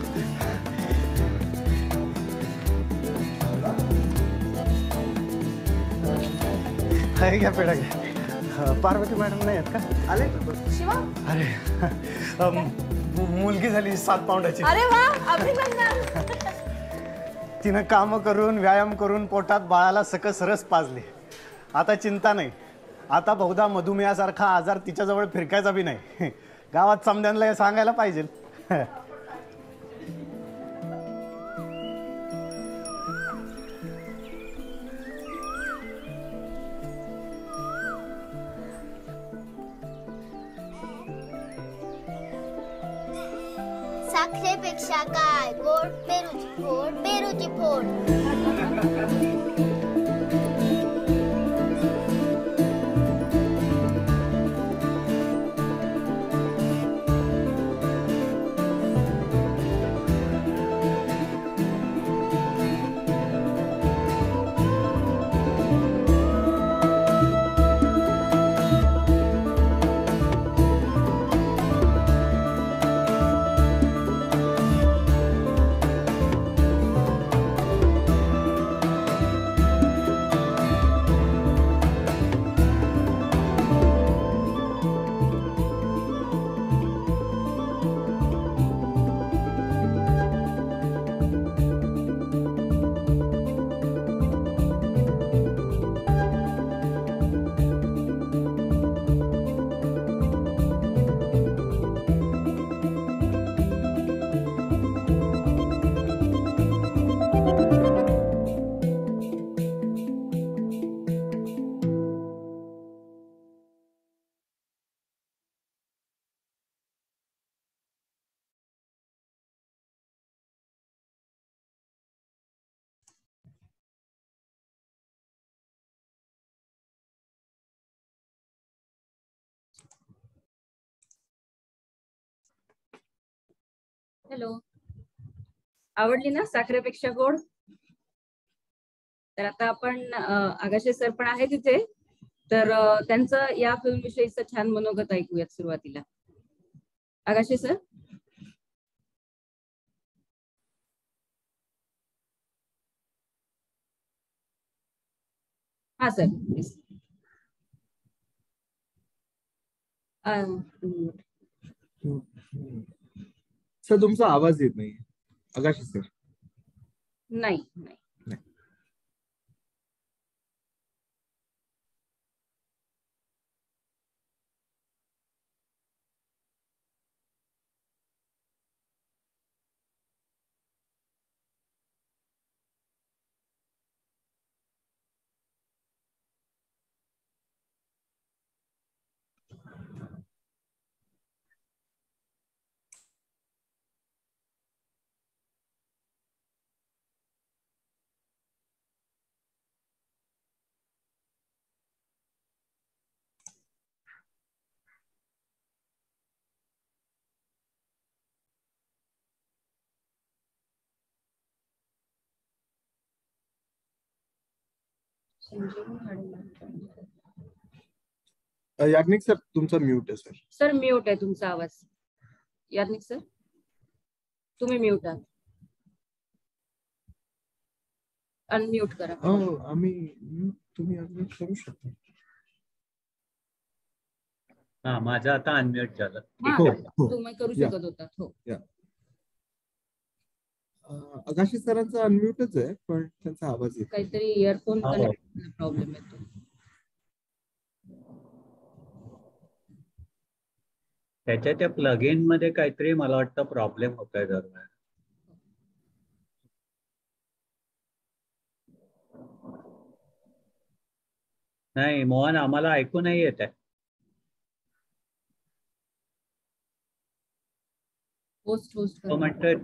हे घ्या, पेढा घ्या. पार्वती मॅडम नाही आहेत का? आले शिवा. अरे मुलगी झाली 7 पाऊंडाची. अरे वा, अभिनंदन. तिनं कामं करून व्यायाम करून पोटात बाळाला सकस रस पाजली. आता चिंता नाही. आता बहुधा मधुमेहासारखा आजार तिच्याजवळ फिरकायचा बी नाही. गावात समद्यांना हे सांगायला पाहिजे. साखरेपेक्षा काय गोड पेरूची फोड, पेरूची फोड. हॅलो. आवडली ना साखरेपेक्षा गोड? तर आता आपण आगाशे सर पण आहे तिथे, तर त्यांचं या फिल्म विषयीचं छान मनोगत ऐकूयात सुरुवातीला. आगाशे सर. हा सर. सर तुमचा आवाज येत नाही. आगाशे सर. नाही. याज्ञिक सर तुमचा म्यूट आहे सर. सर म्यूट आहे तुमचा आवाज. याज्ञिक सर तुम्ही म्यूट आहात. अनम्यूट करा. तुम्ही अनम्यूट करू शकता. हा माझा आता अनम्यूट झालं. तुम्ही करू शकत होता. हो. आगाशे सरांचा अनम्यूटच आहे पण त्यांचा आवाज येतो. काहीतरी इयरफोन कनेक्ट प्रॉब्लेम येतो. त्याच्या त्या प्लगइन मध्ये काहीतरी मला वाटतं प्रॉब्लेम होत आहे दरम्यान. नाही मोहन आम्हाला ऐकू नाही येत आहे. तो म्हणतोय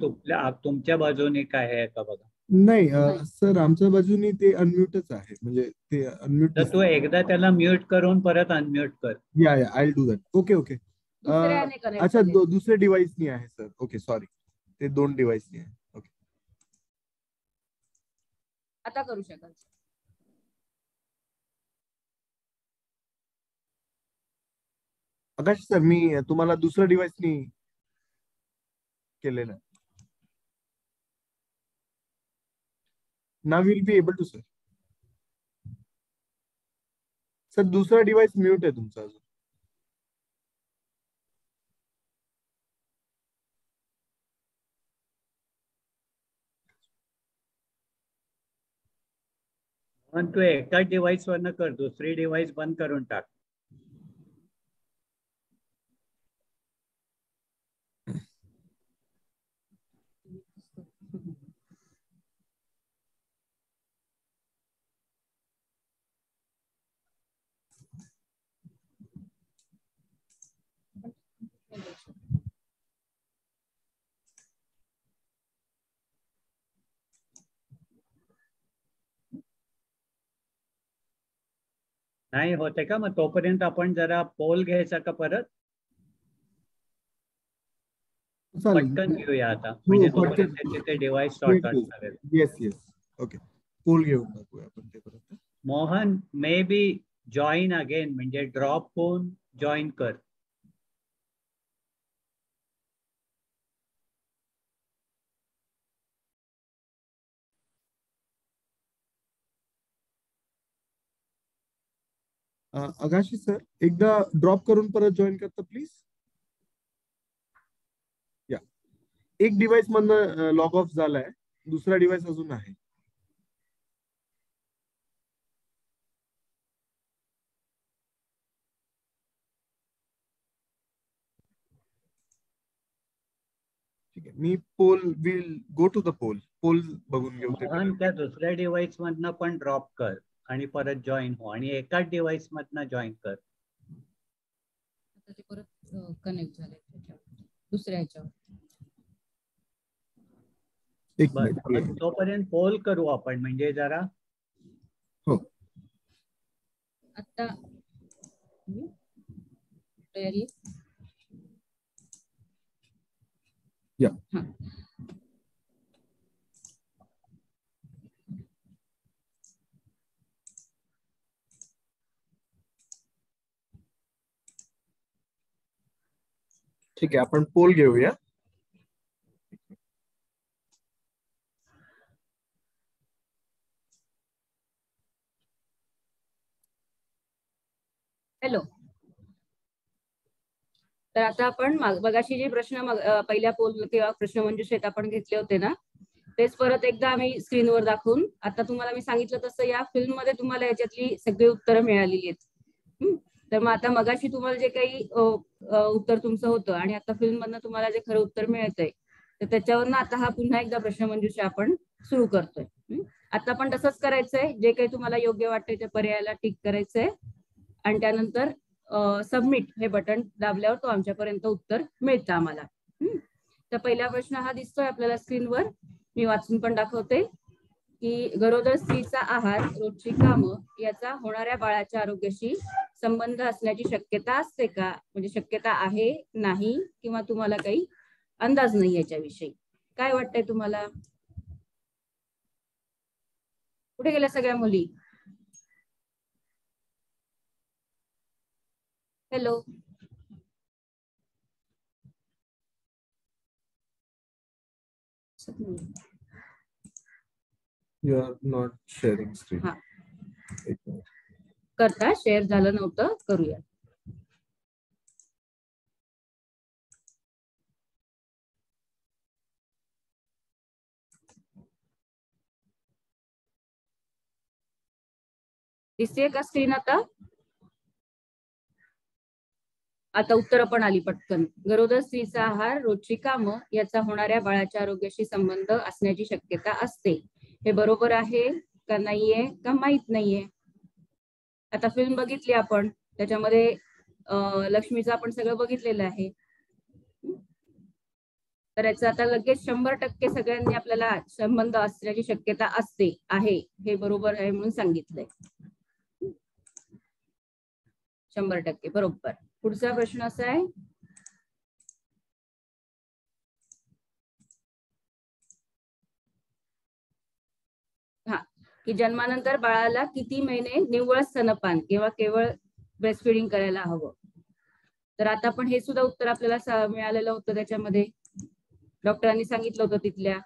तुमच्या बाजूने काय आहे का बघा. नाही सर आमच्या बाजूनी ते अनम्यूटच आहे. म्हणजे ते अनम्यूट. तर तू एकदा त्याला म्यूट करून परत अनम्यूट कर. या I will do that. Okay. अच्छा दुसरे डिव्हाइसनी आहे सर. Okay sorry. ते 2 डिव्हाइसनी आहे. ओके. आता करू शकाल. आकाश सर मी तुम्हाला दुसऱ्या डिव्हाइसनी केलेलं. Now we'll be able to sir. Sir दूसरा डिवाइस म्यूट है तुमचा अजून. पण तू एकाच डिव्हाइस वरनं कर. दुसरी डिव्हाइस बंद करून टाक. नाही होते का मग तोपर्यंत आपण जरा पोल घ्यायचा का परत. पटकन घेऊया आता म्हणजे तोपर्यंत ते डिव्हाइस सॉर्ट आउट करेल. Yes okay. पोल घेऊन टाकूया आपण ते परत. Mohan may be join again म्हणजे ड्रॉप होऊन जॉईन कर. आगाशी सर एकदा ड्रॉप करून परत जॉईन करता प्लीज. या एक डिव्हाइस मधनं लॉग ऑफ झालाय. दुसरा डिव्हाइस अजून आहे. ठीक आहे. मी poll will go to the poll. Poll बघून घेऊ. त्या दुसऱ्या डिव्हाइस मधनं पण ड्रॉप कर आणि परत जॉईन हो आणि एकाच डिव्हाइस मधनं जॉईन कर. ते परत कनेक्ट झाले दुसऱ्या ह्याच्यावर. तोपर्यंत पोल करू आपण म्हणजे जरा. हो आता तयारी. या ठीक आहे, आपण पोल घेऊया. हॅलो. तर आता आपण मगाशी जे प्रश्न पहिल्या पोल किंवा प्रश्नमंजुषेत आपण घेतले होते ना, तेच परत एकदा आम्ही स्क्रीनवर दाखवून, आता तुम्हाला मी सांगितलं तसं या फिल्म मध्ये तुम्हाला याच्यातली सगळी उत्तरं मिळालेली आहेत. तर मग आता मगाशी तुम्हाला जे काही उत्तर तुमचं होतं आणि आता फिल्म मधनं तुम्हाला जे खरं उत्तर मिळतंय, तर त्याच्यावरनं आता हा पुन्हा एकदा प्रश्नमंजुषा आपण सुरू करतोय. आता पण तसंच करायचंय, जे काही तुम्हाला योग्य वाटतंय त्या पर्यायाला टिक करायचंय आणि त्यानंतर सबमिट हे बटन दाबल्यावर तो आमच्यापर्यंत उत्तर मिळतं आम्हाला. तर पहिला प्रश्न हा दिसतोय आपल्याला स्क्रीनवर, मी वाचून पण दाखवते की गरोदर स्त्रीचा आहार, रोजची कामं याचा होणाऱ्या बाळाच्या आरोग्याशी संबंध असण्याची शक्यता असते का? म्हणजे शक्यता आहे, नाही, किंवा तुम्हाला काही अंदाज नाही याच्याविषयी. काय वाटतंय तुम्हाला? कुठे गेल्या सगळ्या मुली? Hello. You are not sharing screen. करता शेअर झालं नव्हतं, करूया. दिसतेय का स्क्रीन आता? आता उत्तरं पण आली पटकन. गरोदर स्त्रीचा आहार, रोजची कामं याचा होणाऱ्या बाळाच्या आरोग्याशी संबंध असण्याची शक्यता असते. हे बरोबर आहे का नाहीये का माहित नाहीये? आता फिल्म बघितली आपण, त्याच्यामध्ये लक्ष्मीचं आपण सगळं बघितलेलं आहे. तर याचं आता लगेच 100% सगळ्यांनी आपल्याला संबंध असण्याची शक्यता असते, आहे, हे बरोबर आहे म्हणून सांगितलंय. 100% बरोबर. पुढचा प्रश्न असा आहे, हा, की जन्मानंतर बाळाला किती महिने निव्वळ स्तनपान किंवा केवळ ब्रेस्ट फीडिंग करायला हवं? तर आता पण हे सुद्धा उत्तर आपल्याला मिळालेलं होतं, त्याच्यामध्ये डॉक्टरांनी सांगितलं होतं तिथल्या.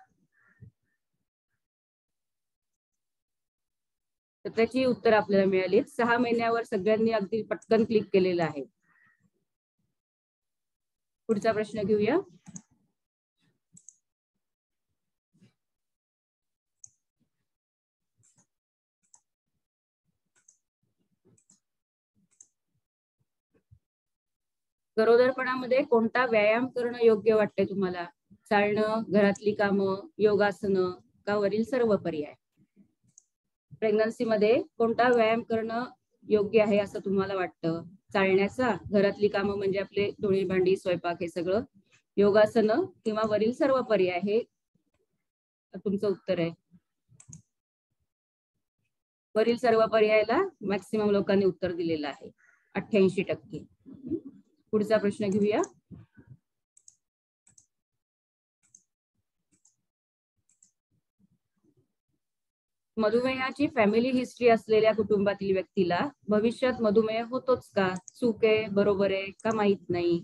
तर त्याची उत्तर आपल्याला मिळाली. 6 महिन्यावर सगळ्यांनी अगदी पटकन क्लिक केलेलं आहे. पुढचा प्रश्न घेऊया. गरोदरपणामध्ये कोणता व्यायाम करणं योग्य वाटतंय तुम्हाला? चालणं, घरातली कामं, योगासनं का वरील सर्व पर्याय? प्रेग्नन्सी मध्ये कोणता व्यायाम करणं योग्य आहे असं तुम्हाला वाटतं? चालण्याचा, घरातली कामं म्हणजे आपले धुणी भांडी स्वयंपाक हे सगळं, योगासनं किंवा वरील सर्व पर्याय, हे तुमचं उत्तर आहे. वरील सर्व पर्यायाला मॅक्सिमम लोकांनी उत्तर दिलेलं आहे, 88%. पुढचा प्रश्न घेऊया. मधुमेहाची फॅमिली हिस्ट्री असलेल्या कुटुंबातील व्यक्तीला भविष्यात मधुमेह होतोच का? चूक आहे, बरोबर आहे का माहित नाही?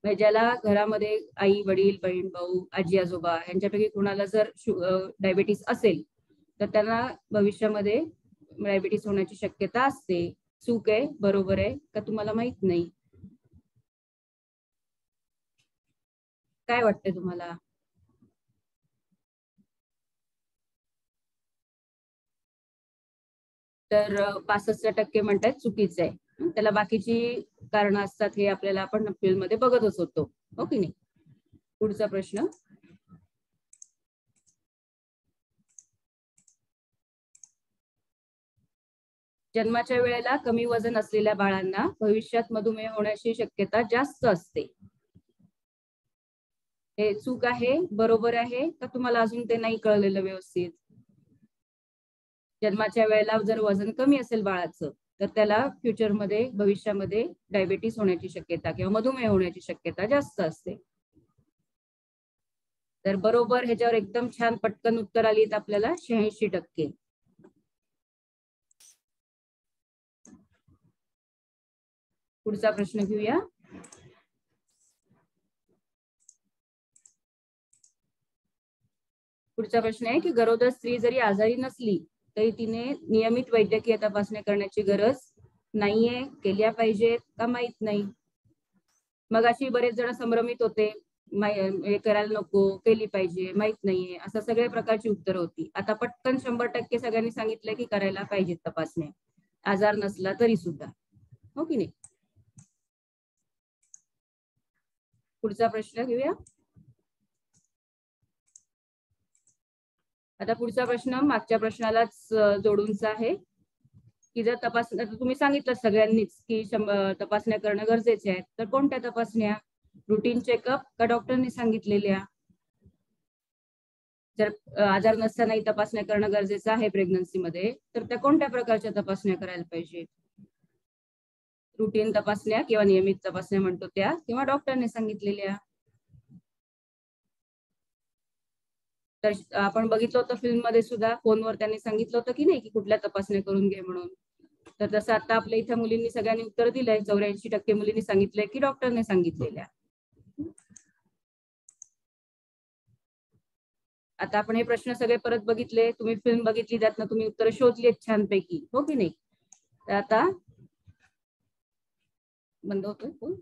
ज्याला घरामध्ये आई वडील बहीण भाऊ आजी आजोबा यांच्यापैकी कुणाला जर डायबिटीस असेल तर त्यांना भविष्यामध्ये डायबिटीस होण्याची शक्यता असते. चूक आहे, बरोबर आहे का तुम्हाला माहित नाही? काय वाटतंय तुम्हाला? तर 65% म्हणतात चुकीचं आहे. त्याला बाकीची कारणं असतात, हे आपल्याला आपण फिल्म मध्ये बघतच होतो, हो की नाही? पुढचा प्रश्न. जन्माच्या वेळेला कमी वजन असलेल्या बाळांना भविष्यात मधुमेह होण्याची शक्यता जास्त असते. हे चूक आहे, बरोबर आहे का तुम्हाला अजून ते नाही कळलेलं व्यवस्थित? जन्माच्या वेळेला जर वजन कमी असेल बाळाचं तर त्याला फ्युचरमध्ये भविष्यामध्ये डायबिटीस होण्याची शक्यता किंवा मधुमेह होण्याची शक्यता जास्त असते. तर बरोबर, ह्याच्यावर एकदम छान पटकन उत्तर आलीत आपल्याला 86%. पुढचा प्रश्न घेऊया. पुढचा प्रश्न आहे की गरोदर स्त्री जरी आजारी नसली तरी तिने नियमित वैद्यकीय तपासण्या करण्याची गरज नाहीये, केल्या पाहिजेत का माहित नाही. मग अशी बरेच जण संभ्रमित होते, हे करायला नको, केली पाहिजे, माहित नाहीये, असं सगळ्या प्रकारची उत्तरं होती. आता पटकन 100% सगळ्यांनी सांगितलं की करायला पाहिजेत तपासण्या, आजार नसला तरी सुद्धा, हो की नाही. पुढचा प्रश्न घेऊया. आता पुढचा प्रश्न मागच्या प्रश्नालाच जोडूनचा आहे की जर तपासण्या, तुम्ही सांगितलं सगळ्यांनीच की तपासण्या करणं गरजेचे आहेत, तर कोणत्या तपासण्या, रुटीन चेकअप का डॉक्टरने सांगितलेल्या. जर आजार नसतानाही तपासण्या करणं गरजेचं आहे प्रेग्नन्सीमध्ये, तर त्या कोणत्या प्रकारच्या तपासण्या करायला पाहिजे. रुटीन तपासण्या किंवा नियमित तपासण्या म्हणतो त्या, किंवा डॉक्टरने सांगितलेल्या. तर आपण बघितलं होतं फिल्म मध्ये सुद्धा, फोनवर त्यांनी सांगितलं होतं की नाही की कुठल्या तपासण्या करून घे म्हणून. तर तसं आता आपल्या इथं मुलींनी सगळ्यांनी उत्तर दिलंय, 84% मुलींनी सांगितलंय की डॉक्टरने सांगितलेल्या. आता आपण हे प्रश्न सगळे परत बघितले, तुम्ही फिल्म बघितली, त्यातनं तुम्ही उत्तर शोधली छानपैकी, हो की नाही. तर आता बंद होतोय फोन.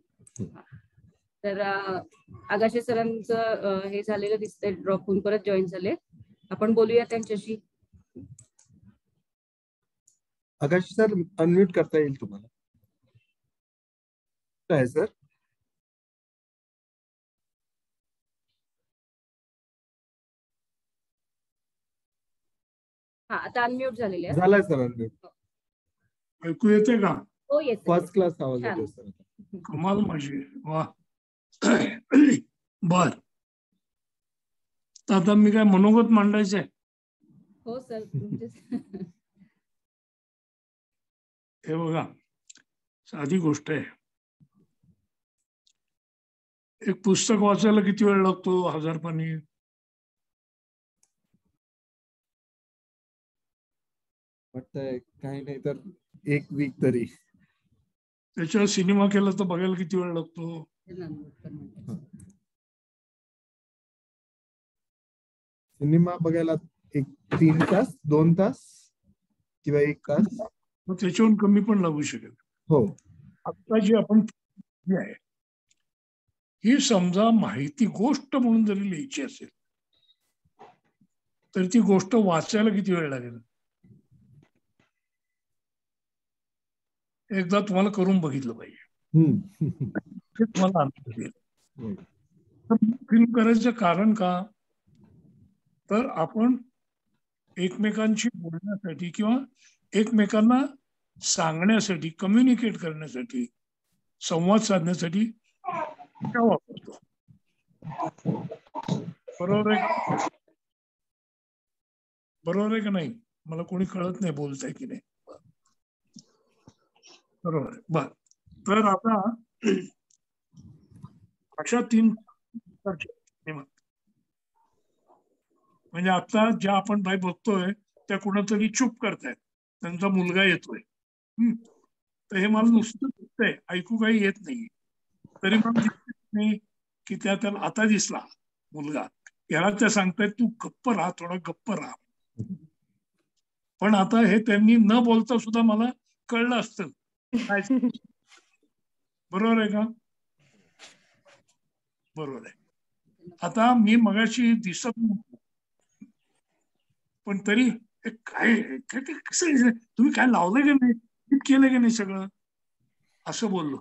तर आगाशे सरांचं हे झालेलं दिसतंय, ड्रॉप होऊन परत जॉईन झाले. आपण बोलूया त्यांच्याशी. आकाश सर अनम्यूट करता येईल तुम्हाला काय सर. हा आता अनम्यूट झालेले झालाय सर अनम्यूट. ऐकू येते का. हो येते. फर्स्ट क्लास आवाज येतोय सर. कमाल माझी वा. बर आता मी काय मनोगत मांडायचंय. हो सर. हे बघा साधी गोष्ट आहे. एक पुस्तक वाचायला किती वेळ लागतो 1000 पानी. वाटतंय काही नाही तर 1 वीक तरी. त्याच्यावर सिनेमा केला तर बघायला किती वेळ लागतो. सिनेमा बघायला 3 तास 2 तास किंवा 1 तास. मग त्याच्याहून कमी पण लागू शकेल. हो. आता जी आपण आहे ही समजा माहिती गोष्ट म्हणून जरी लिहायची असेल तर ती गोष्ट वाचायला किती वेळ लागेल. एकदा तुम्हाला करून बघितलं पाहिजे, तुम्हाला अनुभव येईल. फिल्म करायचं कारण का, तर आपण एकमेकांशी बोलण्यासाठी किंवा एकमेकांना सांगण्यासाठी, कम्युनिकेट करण्यासाठी, संवाद साधण्यासाठी त्या वापरतो. बरोबर आहे, बरोबर आहे का नाही. मला कोणी कळत नाही बोलताय की नाही. बरोबर आहे. बर तर आता अशा 3 म्हणजे आता ज्या आपण बाई बघतोय त्या कुणातरी चूप करतायत, त्यांचा मुलगा येतोय. तर हे मला नुसतं दिसतंय, ऐकू काही येत नाही. तरी मला दिसत नाही की त्याला आता दिसला मुलगा, याला त्या सांगतायत तू गप्प राहा, थोडा गप्प राहा. पण आता हे त्यांनी न बोलता सुद्धा मला कळलं असतं. बरोबर आहे का. बरोबर आहे. आता मी मगाशी दिसत नव्हतो पण तरी काय कसं तुम्ही काय लावलं की नाही, केलं की नाही सगळं असं बोललो.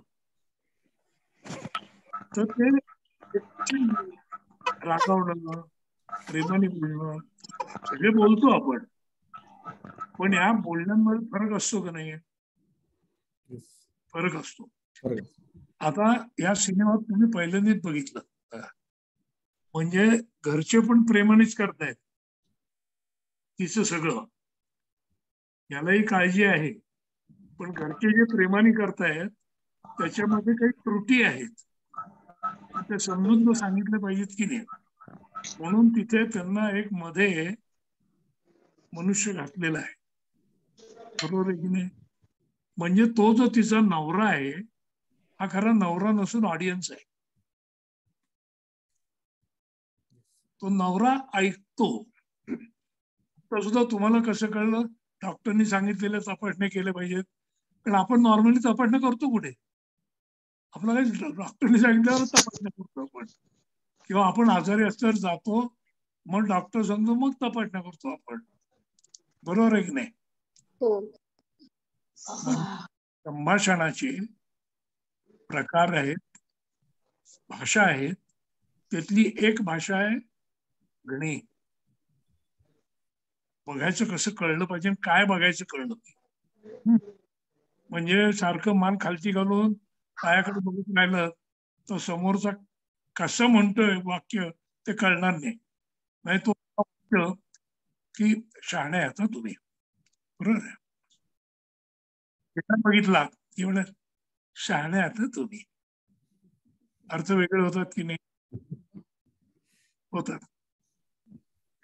तर ते रागावणं, प्रेमाने बोलणं सगळे बोलतो आपण, पण या बोलण्यामध्ये फरक असतो का नाही. फरक असतो. आता या सिनेमात तुम्ही पहिल्यांदाच बघितलं म्हणजे घरचे पण प्रेमानेच करतायत तिचं सगळं, यालाही काळजी आहे, पण घरचे जे प्रेमाने करतायत त्याच्यामध्ये काही त्रुटी आहेत, ते समजून सांगितलं पाहिजेत की नाही. म्हणून तिथे त्यांना एक मध्ये मनुष्य घातलेला आहे. बरोबर आहे की नाही. म्हणजे तो जो तिचा नवरा आहे हा खरा नवरा नसून ऑडियन्स आहे. तो नवरा ऐकतो तर सुद्धा तुम्हाला कसं कळलं? डॉक्टरनी सांगितलेल्या तपासण्या केल्या पाहिजेत. कारण आपण नॉर्मली तपासण्या करतो कुठे? आपल्याला डॉक्टरने सांगितल्यावर तपासण्या करतो आपण, किंवा आपण आजारी असल्यावर जातो, मग डॉक्टर सांगतो, मग तपासण्या करतो आपण. बरोबर आहे की नाही? संभाषणाचे प्रकार आहेत, भाषा आहेत. त्यातली एक भाषा आहे गणी. बघायचं कसं कळलं पाहिजे, काय बघायचं कळलं पाहिजे. म्हणजे सारखं मान खालची घालून पायाकडे बघत राहिलं तर समोरचा कसं म्हणतोय वाक्य ते कळणार नाही. नाही तो वाक्य की शहाणे आता तुम्ही, बरोबर आहे, बघितला की म्हणा शहाणे आता तुम्ही. अर्थ वेगळे होतात की नाही? होतात.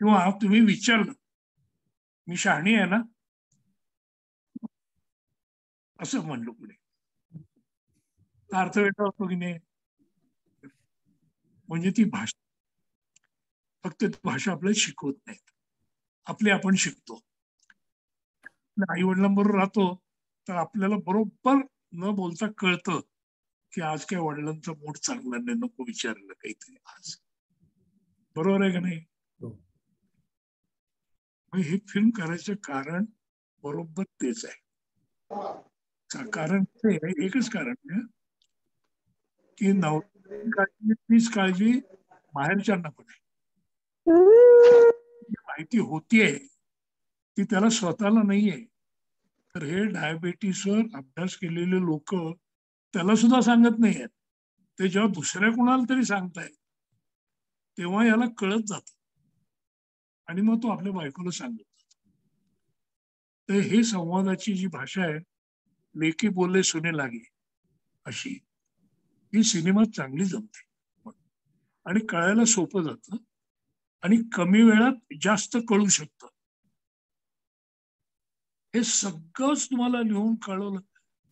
किंवा तुम्ही विचारलं मी शहाणी आहे ना असं म्हणलो पुढे, अर्थ वेगळा होतो की नाही? म्हणजे ती भाषा, फक्त ती भाषा आपल्याला शिकवत नाहीत, आपली आपण शिकतो. आई वडिलांबरोबर राहतो तर आपल्याला बरोबर न बोलता कळतं की आज काय वडिलांचा मूड चांगला नाही, नको विचारलं काहीतरी आज. बरोबर आहे का नाही? हे फिल्म करायचं कारण बरोबर तेच आहे. कारण ते एकच कारण आहे की नवऱ्याची तीच काळजी बाहेरच्यांना पण आहे. माहिती होतीये ती त्याला स्वतःला नाहीये. तर हे डायबेटीसवर अभ्यास केलेले लोक त्याला सुद्धा सांगत नाहीयेत. ते जेव्हा दुसऱ्या कोणाला तरी सांगतायत तेव्हा याला कळत जात आणि मग तो आपल्या बायकोला सांगत. तर हे संवादाची जी भाषा आहे, लेकी बोले सुने लागे अशी, ही सिनेमात चांगली जमते आणि कळायला सोपं जातं आणि कमी वेळात जास्त कळू शकतं. हे सगळंच तुम्हाला लिहून कळवलं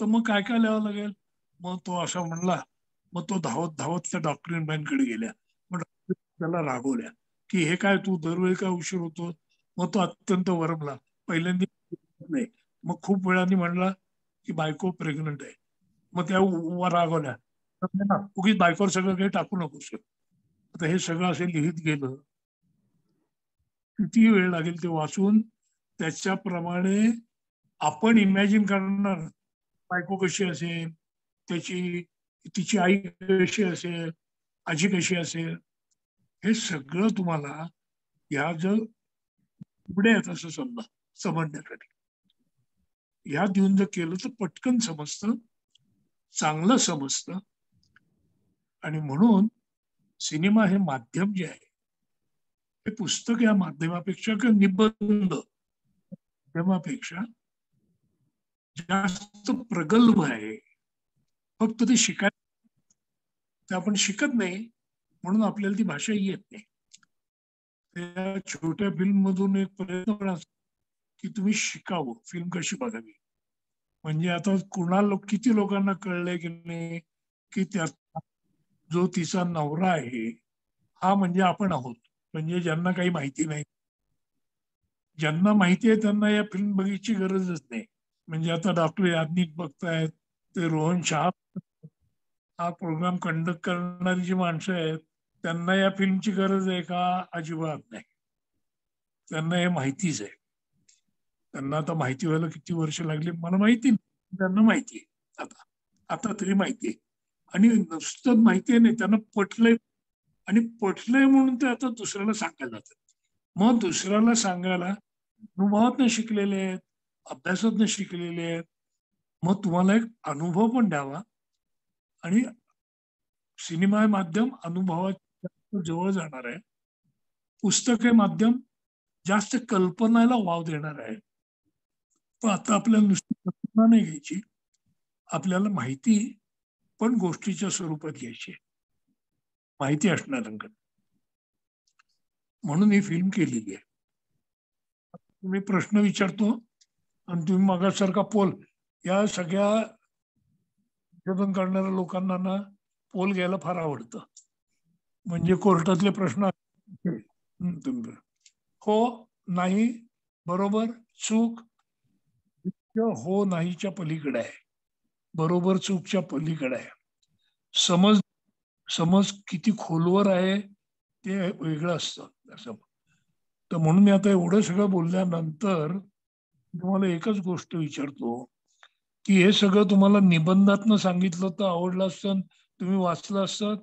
तर मग काय काय लिहावं लागेल? मग तो असा म्हणला, मग तो धावत धावत त्या डॉक्टरींबाईंकडे गेल्या, मग त्याला रागवल्या की हे काय तू दरवेळी काय उशीर होतो. मग तो अत्यंत वरमला. पहिल्यांदा नाही, मग खूप वेळाने म्हणला की बायको प्रेग्नंट आहे. मग त्या रागवल्या, उगीच बायकोवर सगळं काही टाकू नकोस. आता हे सगळं असे लिहित गेलं, किती वेळ लागेल ते वाचून. त्याच्याप्रमाणे आपण इमॅजिन करणार बायको कशी असेल, तिची आई कशी असेल, आजी कशी असेल, हे सगळं तुम्हाला ह्या जर पुढे आहेत असं समजा समजण्यासाठी ह्या देऊन जर केलं तर पटकन समजतं, चांगलं समजतं. आणि म्हणून सिनेमा हे माध्यम जे आहे, हे पुस्तक या माध्यमापेक्षा किंवा निबंध माध्यमापेक्षा जास्त प्रगल्भ आहे. फक्त ते शिकायला ते आपण शिकत नाही म्हणून आपल्याला ती भाषा येत नाही. त्या छोट्या फिल्म मधून एक प्रयत्न की तुम्ही शिकावं फिल्म कशी बघावी. म्हणजे आता कुणाला किती लोकांना कळलंय की नाही की त्या जो तिचा नवरा आहे हा म्हणजे आपण आहोत. म्हणजे ज्यांना काही माहिती नाही, ज्यांना माहिती आहे त्यांना या फिल्म बघायची गरजच नाही. म्हणजे आता डॉक्टर याज्ञिक बघतायत, ते रोहन शाह हा प्रोग्राम कंडक्ट करणारी जी माणसं आहेत त्यांना या फिल्मची गरज आहे का? अजिबात नाही. त्यांना हे माहितीच आहे. त्यांना आता माहिती व्हायला किती वर्ष लागली मला माहिती नाही, त्यांना माहिती आहे आता तरी माहिती आहे. आणि नुसतं माहिती नाही, त्यांना पटलंय आणि पटलंय म्हणून ते आता दुसऱ्याला सांगायला जातात. मग दुसऱ्याला सांगायला अनुभवातनं शिकलेले आहेत, अभ्यासातनं शिकलेले आहेत. मग तुम्हाला एक अनुभव पण द्यावा. आणि सिनेमा हे माध्यम अनुभवाच्या जवळ जाणार आहे. पुस्तक हे माध्यम जास्त कल्पनाला वाव देणार आहे. पण आता आपल्याला नुसती कल्पना नाही घ्यायची, आपल्याला माहिती पण गोष्टीच्या स्वरूपात घ्यायची, माहिती असणार अंगण. म्हणून ही फिल्म केलेली आहे. तुम्ही प्रश्न विचारतो आणि तुम्ही मगासारखा पोल, या सगळ्या संशोधन करणाऱ्या लोकांना ना पोल घ्यायला फार आवडतं. म्हणजे कोर्टातले प्रश्न हो नाही बरोबर चूक हो नाहीच्या पलीकडे आहे, बरोबर चूकच्या पलीकडे आहे. समज समज किती खोलवर आहे ते वेगळं असतं असं. तर म्हणून मी आता एवढं सगळं बोलल्यानंतर तुम्हाला एकच गोष्ट विचारतो की हे सगळं तुम्हाला निबंधातनं सांगितलं तर आवडलं असतं, तुम्ही वाचलं असतं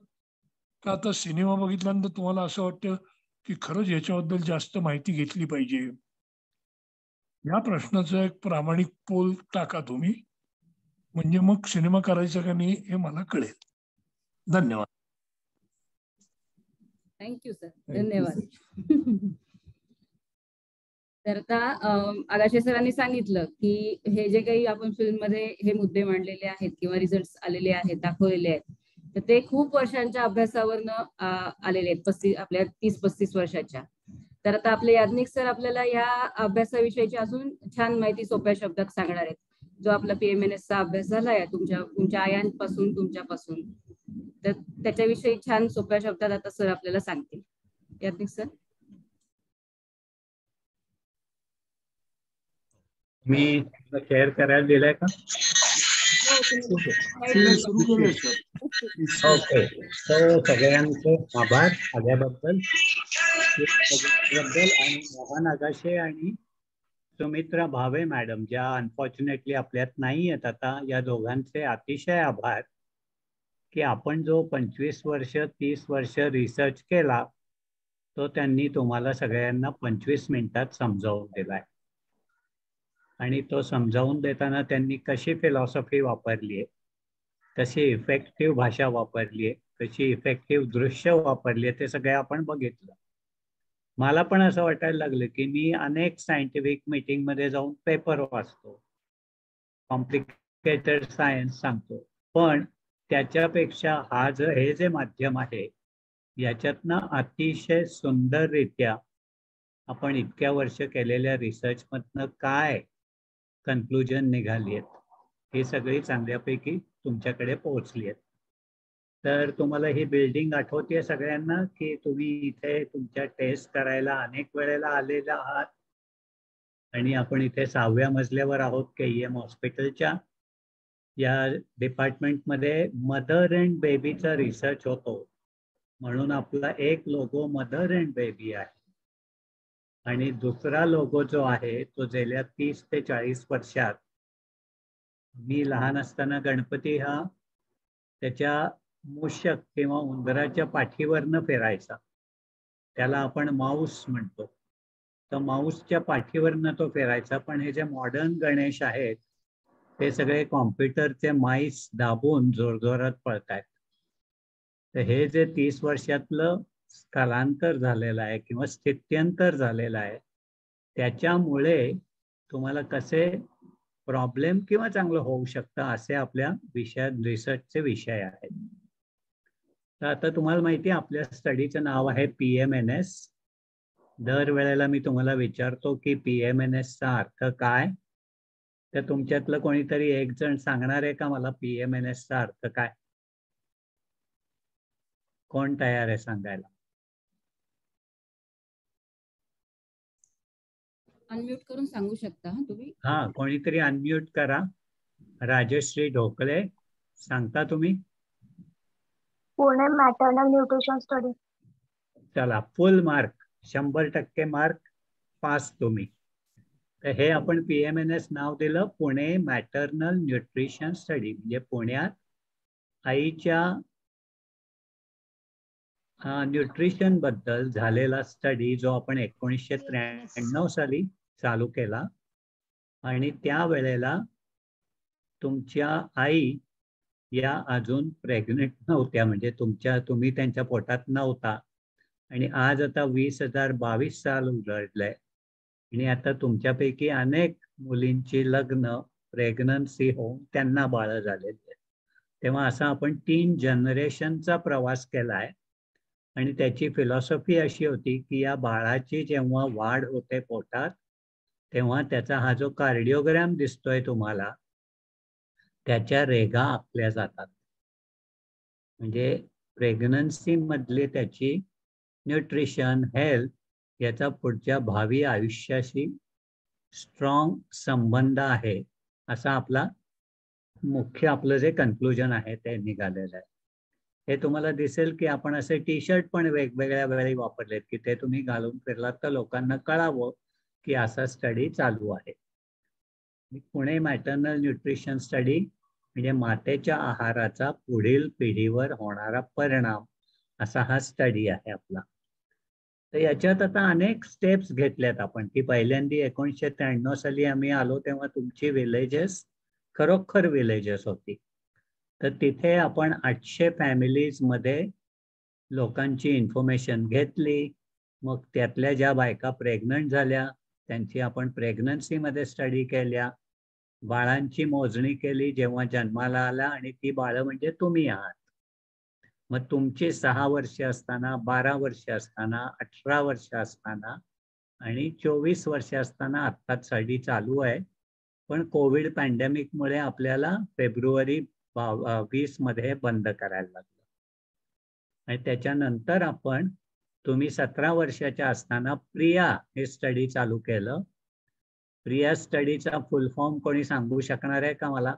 का आता सिनेमा बघितल्यानंतर तुम्हाला असं वाटतं की खरंच याच्याबद्दल जास्त माहिती घेतली पाहिजे? या प्रश्नाचा एक प्रामाणिक पोल टाका तुम्ही, म्हणजे मग सिनेमा करायचा का नाही हे मला कळेल. धन्यवाद. थँक्यू सर, धन्यवाद. तर आता आगाशे सरांनी सांगितलं की हे जे काही आपण फिल्ममध्ये हे मुद्दे मांडलेले आहेत किंवा रिझल्ट आलेले आहेत, दाखवलेले आहेत, तर ते खूप वर्षांच्या अभ्यासावरनं आलेले आहेत, आपल्या 30-35 वर्षाच्या. तर आता आपले याज्ञिक सर आपल्याला या अभ्यासाविषयीची अजून छान माहिती सोप्या शब्दात सांगणार आहेत, जो आपला PMNS चा अभ्यास झालाय तुमच्या आयांपासून तुमच्यापासून. तर त्याच्याविषयी छान सोप्या शब्दात आता सर आपल्याला सांगतील. याज्ञिक सर. मी शेअर करायला दिलाय का? ओके. तो सगळ्यांचे आभार आल्याबद्दल आणि मोहन आगाशे आणि सुमित्रा भावे मॅडम, ज्या अनफॉर्च्युनेटली आपल्यात नाही आहेत आता, या दोघांचे अतिशय आभार की आपण जो 25 वर्ष 30 वर्ष रिसर्च केला तो त्यांनी तुम्हाला सगळ्यांना 25 मिनिटात समजावून दिलाय. आणि तो समजावून देताना त्यांनी कशी फिलॉसॉफी वापरली आहे, कशी इफेक्टिव्ह भाषा वापरली आहे, कशी इफेक्टिव्ह दृश्य वापरली आहे, ते सगळे आपण बघितलं. मला पण असं वाटायला लागलं की मी अनेक सायंटिफिक मीटिंगमध्ये जाऊन पेपर वाचतो, कॉम्प्लिकेटेड सायन्स सांगतो, पण त्याच्यापेक्षा हे जे माध्यम आहे याच्यातनं अतिशय सुंदररित्या आपण इतक्या वर्ष केलेल्या रिसर्चमधनं काय कन्क्लुजन निघाली आहेत ही सगळी चांगल्यापैकी तुमच्याकडे पोहोचली आहेत. तर तुम्हाला ही बिल्डिंग आठवते सगळ्यांना की तुम्ही इथे तुमच्या टेस्ट करायला अनेक वेळेला आलेला आहात आणि आपण इथे 6व्या मजल्यावर आहोत KEM हॉस्पिटलच्या. या डिपार्टमेंटमध्ये मदर अँड बेबीचा रिसर्च होतो, म्हणून आपला एक लोगो मदर अँड बेबी आहे आणि दुसरा लोगो जो आहे तो गेल्या 30 ते 40 वर्षात मी लहान असताना गणपती हा त्याच्या मूषक किंवा उंदराच्या पाठीवरनं फिरायचा, त्याला आपण माऊस म्हणतो. तर माऊसच्या पाठीवरनं तो फिरायचा. पण हे जे मॉडर्न गणेश आहेत ते सगळे कॉम्प्युटरचे माईस दाबून जोरजोरात पळतायत. तर हे जे 30 वर्षातलं स्थलांतर झालेलं आहे किंवा स्थित्यंतर झालेलं आहे त्याच्यामुळे तुम्हाला कसे प्रॉब्लेम किंवा चांगलं होऊ शकतं असे आपल्या रिसर्चचे विषय आहेत. तर आता तुम्हाला माहिती आहे आपल्या स्टडीचं नाव आहे PMNS. दर वेळेला मी तुम्हाला विचारतो की PMNS चा अर्थ काय. तर तुमच्यातलं कोणीतरी एक जण सांगणार आहे का मला PMNS चा अर्थ काय? कोण तयार आहे सांगायला? अनम्यूट करून सांगू शकता तुम्ही. हा, कोणीतरी अनम्यूट करा. राजश्री ढोकळे सांगता तुम्ही? Pune maternal nutrition study. चला, फुल मार्क, 100% मार्क, पास तुम्ही. तर हे आपण PMNS नाव दिलं, पुणे मॅटर्नल न्यूट्रिशन स्टडी. म्हणजे पुण्यात आईच्या न्यूट्रिशन बद्दल झालेला स्टडी जो आपण 1993 साली चालू केला. आणि त्यावेळेला तुमच्या आई या अजून प्रेग्नेंट नव्हत्या, म्हणजे तुम्ही त्यांच्या पोटात नव्हता. आणि आज आता 2022 साल उलटलंय आणि आता तुमच्यापैकी अनेक मुलींची लग्न, प्रेग्नन्सी होऊन त्यांना बाळ झालेले. तेव्हा असा आपण 3 जनरेशनचा प्रवास केलाय. आणि त्याची फिलॉसॉफी अशी होती की या बाळाची जेव्हा वाढ होते पोटात तेव्हा त्याचा हा जो कार्डिओग्राम दिसतोय तुम्हाला त्याच्या रेघा आखल्या जातात. म्हणजे प्रेग्नन्सी मधली त्याची न्यूट्रिशन, हेल्थ याचा पुढच्या भावी आयुष्याशी स्ट्रॉंग संबंध आहे, असा आपला मुख्य आपलं जे कन्क्लुजन आहे ते निघालेलं आहे. हे तुम्हाला दिसेल की आपण असे टी शर्ट पण वेगवेगळ्या वेळी वापरलेत की ते तुम्ही घालून फिरलात तर लोकांना कळावं की असा स्टडी चालू आहे. पुणे मॅटर्नल न्यूट्रिशन स्टडी म्हणजे मातेच्या आहाराचा पुढील पिढीवर होणारा परिणाम, असा हा स्टडी आहे आपला. तर याच्यात आता अनेक स्टेप्स घेतल्यात आपण, की पहिल्यांदा 1993 साली आम्ही आलो तेव्हा तुमची विलेजेस खरोखर विलेजेस होती. तर तिथे आपण 800 फॅमिलीज मध्ये लोकांची इन्फॉर्मेशन घेतली. मग त्यातल्या ज्या बायका प्रेग्नंट झाल्या त्यांची आपण प्रेग्नन्सी मध्ये स्टडी केल्या. बाळांची मोजणी केली जेव्हा जन्माला आला, आणि ती बाळं म्हणजे तुम्ही आहात. मग तुमची 6 वर्ष असताना, 12 वर्ष असताना, 18 वर्ष असताना आणि 24 वर्ष असताना आत्ता स्टडी चालू आहे. पण कोविड पॅन्डेमिकमुळे आपल्याला फेब्रुवारी 20 मध्ये बंद करायला लागलं. आणि त्याच्यानंतर आपण तुम्ही 17 वर्षाच्या असताना प्रिया हे स्टडी चालू केलं. प्रिया स्टडीचा फुल फॉर्म कोणी सांगू शकणार आहे का मला?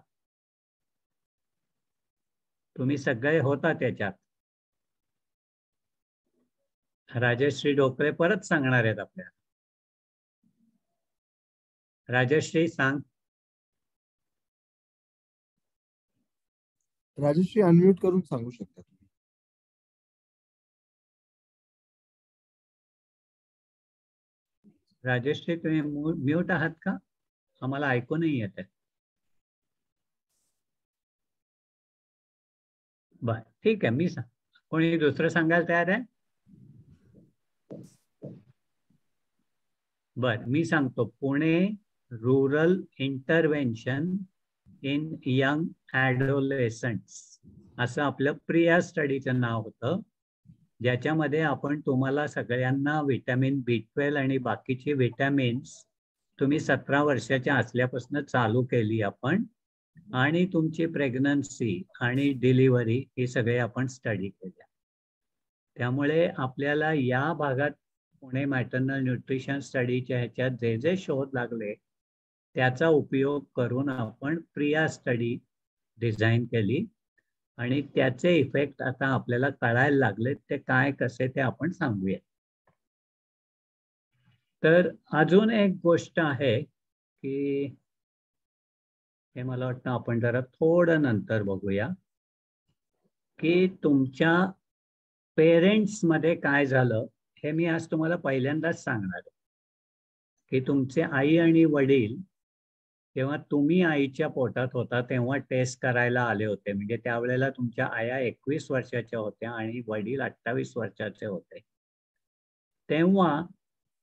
तुम्ही सगळे होता त्याच्यात. राजश्री ढोकळे परत सांगणार आहेत आपल्याला. राजश्री सांग. राजश्री अनम्यूट करून सांगू शकता तुम्ही. राजश्री तुम्ही म्यूट आहात का? आम्हाला ऐकू नाही येत आहे. बर ठीक आहे, मी सांग. कोणी दुसरं सांगायला तयार आहे? बर मी सांगतो. Pune rural intervention in young adolescents असं आपलं प्रिया स्टडीचं नाव होतं, ज्याच्यामध्ये आपण तुम्हाला सगळ्यांना विटॅमिन B12 आणि बाकीची विटॅमिन्स तुम्ही 17 वर्षाच्या असल्यापासून चालू केली आपण, आणि तुमची प्रेग्नन्सी आणि डिलिव्हरी हे सगळे आपण स्टडी केल्या. त्यामुळे आपल्याला या भागात पुणे मॅटर्नल न्यूट्रिशन स्टडीच्या ह्याच्यात जे जे शोध लागले त्याचा उपयोग करून आपण प्रिया स्टडी डिझाईन केली, आणि त्याचे इफेक्ट आता आपल्याला कळायला लागले. ते काय कसे ते आपण सांगूया. तर अजून एक गोष्ट आहे की हे मला वाटतं आपण जरा थोडं नंतर बघूया, की तुमच्या पेरेंट्स मध्ये काय झालं हे मी आज तुम्हाला पहिल्यांदाच सांगणार आहे. की तुमचे आई आणि वडील जेव्हा तुम्ही आईच्या पोटात होता तेव्हा टेस्ट करायला आले होते, म्हणजे त्यावेळेला तुमच्या आया 21 वर्षाच्या होत्या आणि वडील 28 वर्षाचे होते. तेव्हा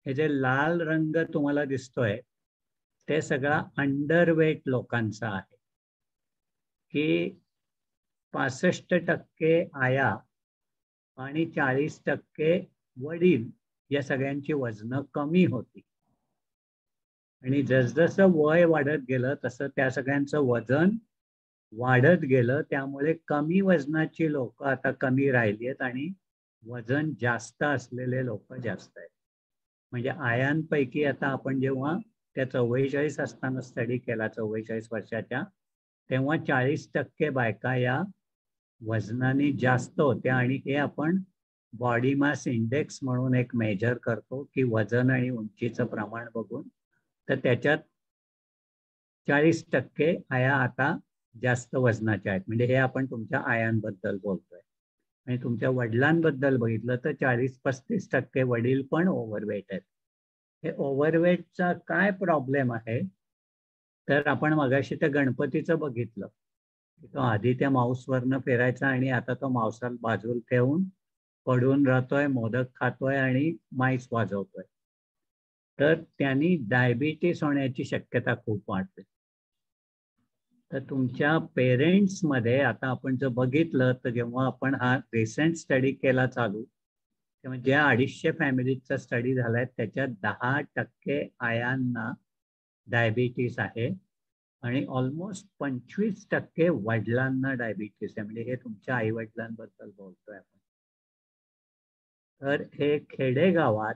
हे जे लाल रंग तुम्हाला दिसतोय ते सगळा अंडरवेट लोकांचा आहे. की 65% आया आणि 40% वडील या सगळ्यांची वजन कमी होती, आणि जसजसं वय वाढत गेलं तसं त्या सगळ्यांचं वजन वाढत गेलं. त्यामुळे कमी वजनाची लोक आता कमी राहिली आहेत आणि वजन जास्त असलेले लोक जास्त आहेत. म्हणजे आयांपैकी आता आपण जेव्हा त्या 44 असताना स्टडी केला 44 वर्षाच्या, तेव्हा 40% बायका या वजनाने जास्त होत्या. आणि हे आपण बॉडी मास इंडेक्स म्हणून एक मेजर करतो की वजन आणि उंचीचं प्रमाण बघून, तर त्याच्यात 40% आया आता जास्त वजनाच्या आहेत. म्हणजे हे आपण तुमच्या आयांबद्दल बोलतोय. आणि तुमच्या वडिलांबद्दल बघितलं तर 40-35% वडील पण ओव्हरवेट आहेत. हे ओव्हरवेटचा काय प्रॉब्लेम आहे, तर आपण मगाशी त्या गणपतीचं बघितलं, तो आधी त्या माऊसवरनं फिरायचा आणि आता तो मावसाला बाजूला ठेवून पडून राहतोय, मोदक खातोय आणि माईस वाजवतोय. तर त्यांनी डायबिटीस होण्याची शक्यता खूप वाढते. तर तुमच्या पेरेंट्स मध्ये आता आपण जर बघितलं तर जेव्हा आपण हा रिसेंट स्टडी केला चालू, तेव्हा ज्या 250 फॅमिलीचा स्टडी झालाय त्याच्यात 10% आयांना डायबिटीस आहे आणि ऑलमोस्ट 25% वडिलांना डायबिटीस आहे. म्हणजे हे तुमच्या आई वडिलांबद्दल बोलतोय आपण. तर हे खेडेगावात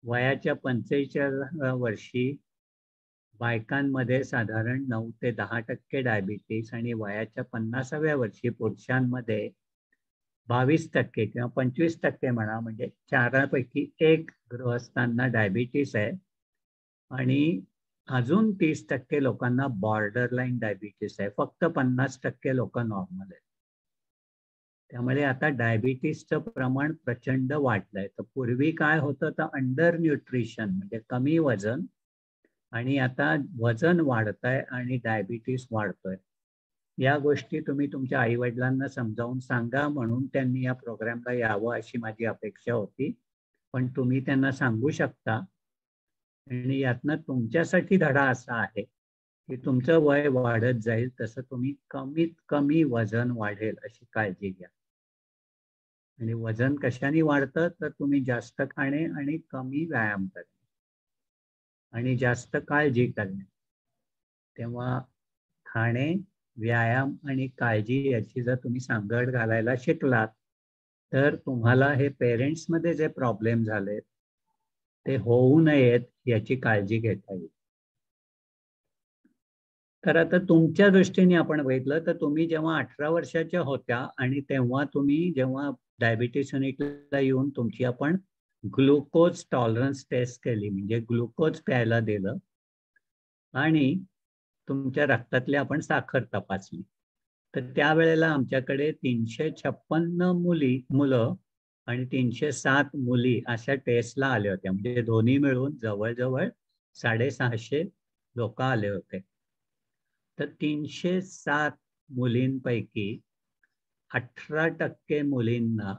वयाच्या 45 वर्षी बायकांमध्ये साधारण 9 ते 10% डायबिटीस आणि वयाच्या 50व्या वर्षी पुरुषांमध्ये 22% किंवा 25% म्हणा, म्हणजे 4पैकी 1 गृहस्थांना डायबिटीस आहे आणि अजून 30% लोकांना बॉर्डरलाईन डायबिटीस आहे. फक्त 50% लोक नॉर्मल आहेत. त्यामुळे आता डायबिटीसचं प्रमाण प्रचंड वाढलंय. तर पूर्वी काय होतं, तर अंडर न्यूट्रिशन म्हणजे कमी वजन, आणि आता वजन वाढतंय आणि डायबिटीस वाढतोय. या गोष्टी तुम्ही तुमच्या आई वडिलांना समजावून सांगा, म्हणून त्यांनी या प्रोग्रामला यावं अशी माझी अपेक्षा होती. पण तुम्ही त्यांना सांगू शकता. आणि यातनं तुमच्यासाठी धडा असा आहे की तुमचं वय वाढत जाईल तसं तुम्ही कमीत कमी वजन वाढेल अशी काळजी घ्या. आणि वजन कशाने वाढतं, तर तुम्ही जास्त खाणे आणि कमी व्यायाम करणे आणि जास्त काळजी करणे. तेव्हा खाणे, व्यायाम आणि काळजी याची जर तुम्ही सांगड घालायला शिकलात तर तुम्हाला हे पेरेंट्समध्ये जे प्रॉब्लेम झाले ते होऊ नयेत याची काळजी घेता येईल. तर आता तुमच्या दृष्टीने आपण बघितलं तर तुम्ही जेव्हा 18 वर्षाच्या होत्या आणि तेव्हा तुम्ही जेव्हा डायबिटीस युनिटला येऊन तुमची आपण ग्लुकोज टॉलरन्स टेस्ट केली, म्हणजे ग्लुकोज प्यायला दिलं आणि तुमच्या रक्तातली आपण साखर तपासली. तर त्यावेळेला आमच्याकडे 356 मुलं आणि 307 मुली अशा टेस्टला आल्या होत्या. म्हणजे दोन्ही मिळून जवळजवळ 650 लोक आले होते. तर 307 मुलींपैकी 18% मुलींना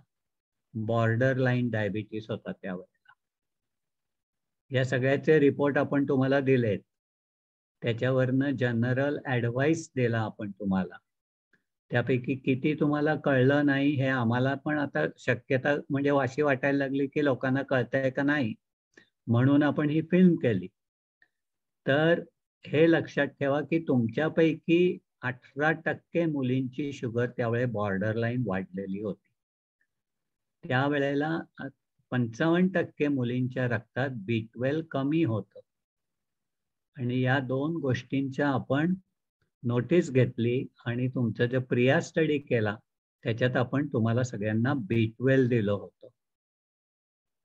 बॉर्डर लाईन डायबिटीस होता त्यावेळेला. या सगळ्याचे रिपोर्ट आपण तुम्हाला दिलेत. त्याच्यावरनं जनरल ॲडवाइस दिला आपण तुम्हाला. त्यापैकी किती तुम्हाला कळलं नाही हे आम्हाला पण आता शक्यता म्हणजे अशी वाटायला लागली की लोकांना कळतंय का नाही, म्हणून आपण ही फिल्म केली. तर हे लक्षात ठेवा की तुमच्यापैकी 18% मुलींची शुगर त्यावेळेस बॉर्डर लाईन वाढलेली होती. त्यावेळेला 55% मुलींच्या रक्तात B12 कमी होतं. आणि या 2 गोष्टींच्या आपण नोटीस घेतली आणि तुमचा जो प्रिया स्टडी केला त्याच्यात आपण तुम्हाला सगळ्यांना B12 दिलं होतं.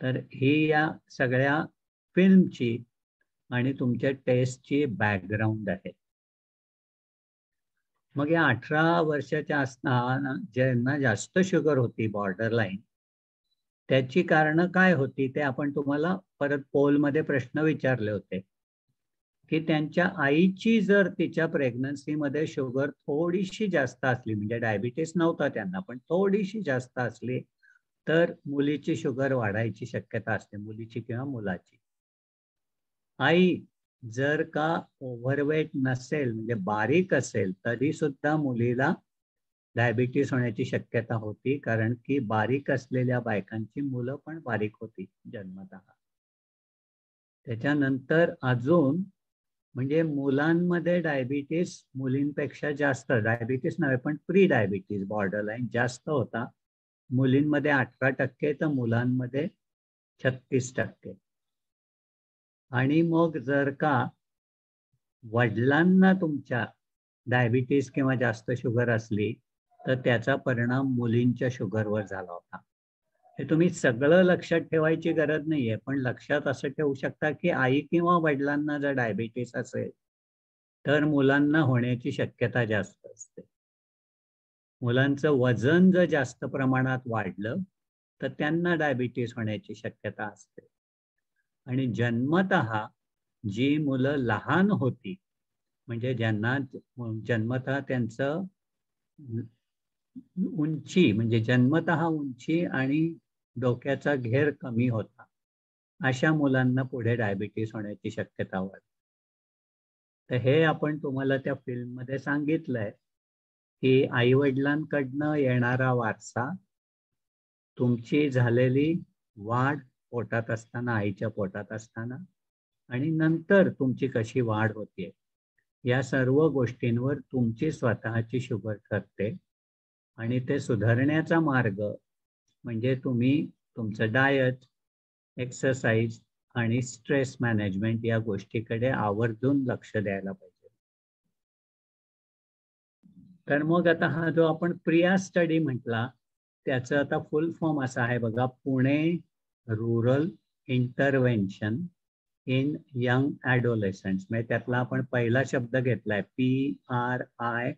तर ही या सगळ्या फिल्मची आणि तुमच्या टेस्टची बॅकग्राऊंड आहे. मग या 18 वर्षाच्या असताना ज्यांना जास्त शुगर होती बॉर्डर लाईन, त्याची कारणं काय होती ते आपण तुम्हाला परत पोलमध्ये प्रश्न विचारले होते की त्यांच्या आईची जर तिच्या प्रेग्नन्सीमध्ये शुगर थोडीशी जास्त असली, म्हणजे डायबिटीस नव्हता त्यांना पण थोडीशी जास्त असली, तर मुलीची शुगर वाढायची शक्यता असते, मुलीची किंवा मुलाची. आई जर का ओव्हरवेट नसेल म्हणजे बारीक असेल तरी सुद्धा मुलीला डायबिटीस होण्याची शक्यता होती, कारण की बारीक असलेल्या बायकांची मुलं पण बारीक होती जन्मतः. त्याच्यानंतर अजून म्हणजे मुलांमध्ये डायबिटीस मुलींपेक्षा जास्त, डायबिटीस नव्हे पण प्री डायबिटीस बॉर्डरलाईन जास्त होता. मुलींमध्ये 18% तर मुलांमध्ये 36%. आणि मग जर का वडिलांना तुमच्या डायबिटीस किंवा जास्त शुगर असली तर त्याचा परिणाम मुलींच्या शुगरवर झाला होता. हे तुम्ही सगळं लक्षात ठेवायची गरज नाहीये, पण लक्षात असं ठेवू शकता की आई किंवा वडिलांना जर डायबिटीस असेल तर मुलांना होण्याची शक्यता जास्त असते. मुलांचं वजन जर जास्त प्रमाणात वाढलं तर त्यांना डायबिटीस होण्याची शक्यता असते. आणि जन्मतः जी मुलं लहान होती, म्हणजे ज्यांना जन्मतः त्यांचं उंची म्हणजे जन्मतः उंची आणि डोक्याचा घेर कमी होता, अशा मुलांना पुढे डायबिटीस होण्याची शक्यता वाढते. तर हे आपण तुम्हाला त्या फिल्ममध्ये सांगितलंय की आई वडिलांकडनं येणारा वारसा, तुमची झालेली वाढ पोटात असताना, आईच्या पोटात असताना, आणि नंतर तुमची कशी वाढ होते, या सर्व गोष्टींवर तुमची स्वतःची शुगर ठरते. आणि ते सुधारण्याचा मार्ग म्हणजे तुम्ही तुमचं डायट, एक्सरसाइज आणि स्ट्रेस मॅनेजमेंट या गोष्टीकडे आवर्जून लक्ष द्यायला पाहिजे. तर मग आता हा जो आपण प्रिया स्टडी म्हटला त्याचा आता फुल फॉर्म असा आहे बघा, Pune rural intervention in young adolescents. म्हणजे त्यातला आपण पहिला शब्द घेतलाय PRIYA.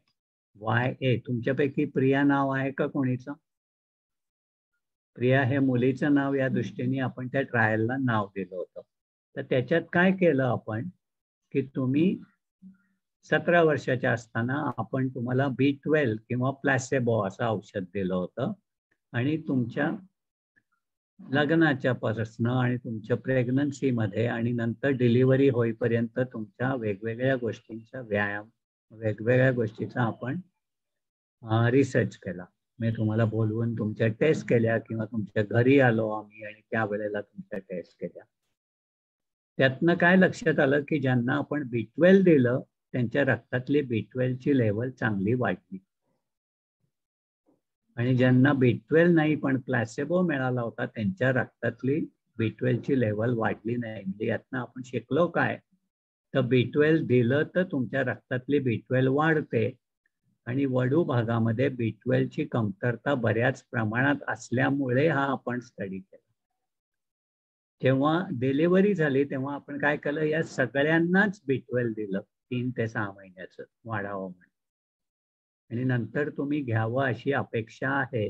तुमच्यापैकी प्रिया नाव आहे का कोणीचं? प्रिया हे मुलीचं नाव या दृष्टीने आपण त्या ट्रायलला नाव दिलं होतं. तर त्याच्यात काय केलं आपण की तुम्ही 17 वर्षाच्या असताना आपण तुम्हाला B12 किंवा प्लॅसेबो असं औषध दिलं होतं आणि तुमच्या लग्नाच्या पासून आणि तुमच्या प्रेग्नन्सीमध्ये आणि नंतर डिलिव्हरी होईपर्यंत तुमच्या वेगवेगळ्या गोष्टींचा व्यायाम, वेगवेगळ्या गोष्टीचा आपण रिसर्च केला. मी तुम्हाला बोलवून तुमच्या टेस्ट केल्या किंवा तुमच्या घरी आलो आम्ही आणि त्यावेळेला तुमच्या टेस्ट केल्या. त्यातनं काय लक्षात आलं की ज्यांना आपण B12 दिलं त्यांच्या रक्तातली B12 ची लेवल चांगली वाढली आणि ज्यांना B12 नाही पण प्लॅसेबो मिळाला होता त्यांच्या रक्तातली B12 ची लेवल वाढली नाही. म्हणजे यातनं आपण शिकलो काय, तर B12 दिलं तर तुमच्या रक्तातली B12 वाढते आणि वडू भागामध्ये B12 ची कमतरता बऱ्याच प्रमाणात असल्यामुळे हा आपण स्टडी केला. जेव्हा डिलिव्हरी झाली तेव्हा आपण काय केलं, या सगळ्यांनाच B12 दिलं 3 ते 6 महिन्याचं वाढावं म्हणून. आणि नंतर तुम्ही घ्यावं अशी अपेक्षा आहे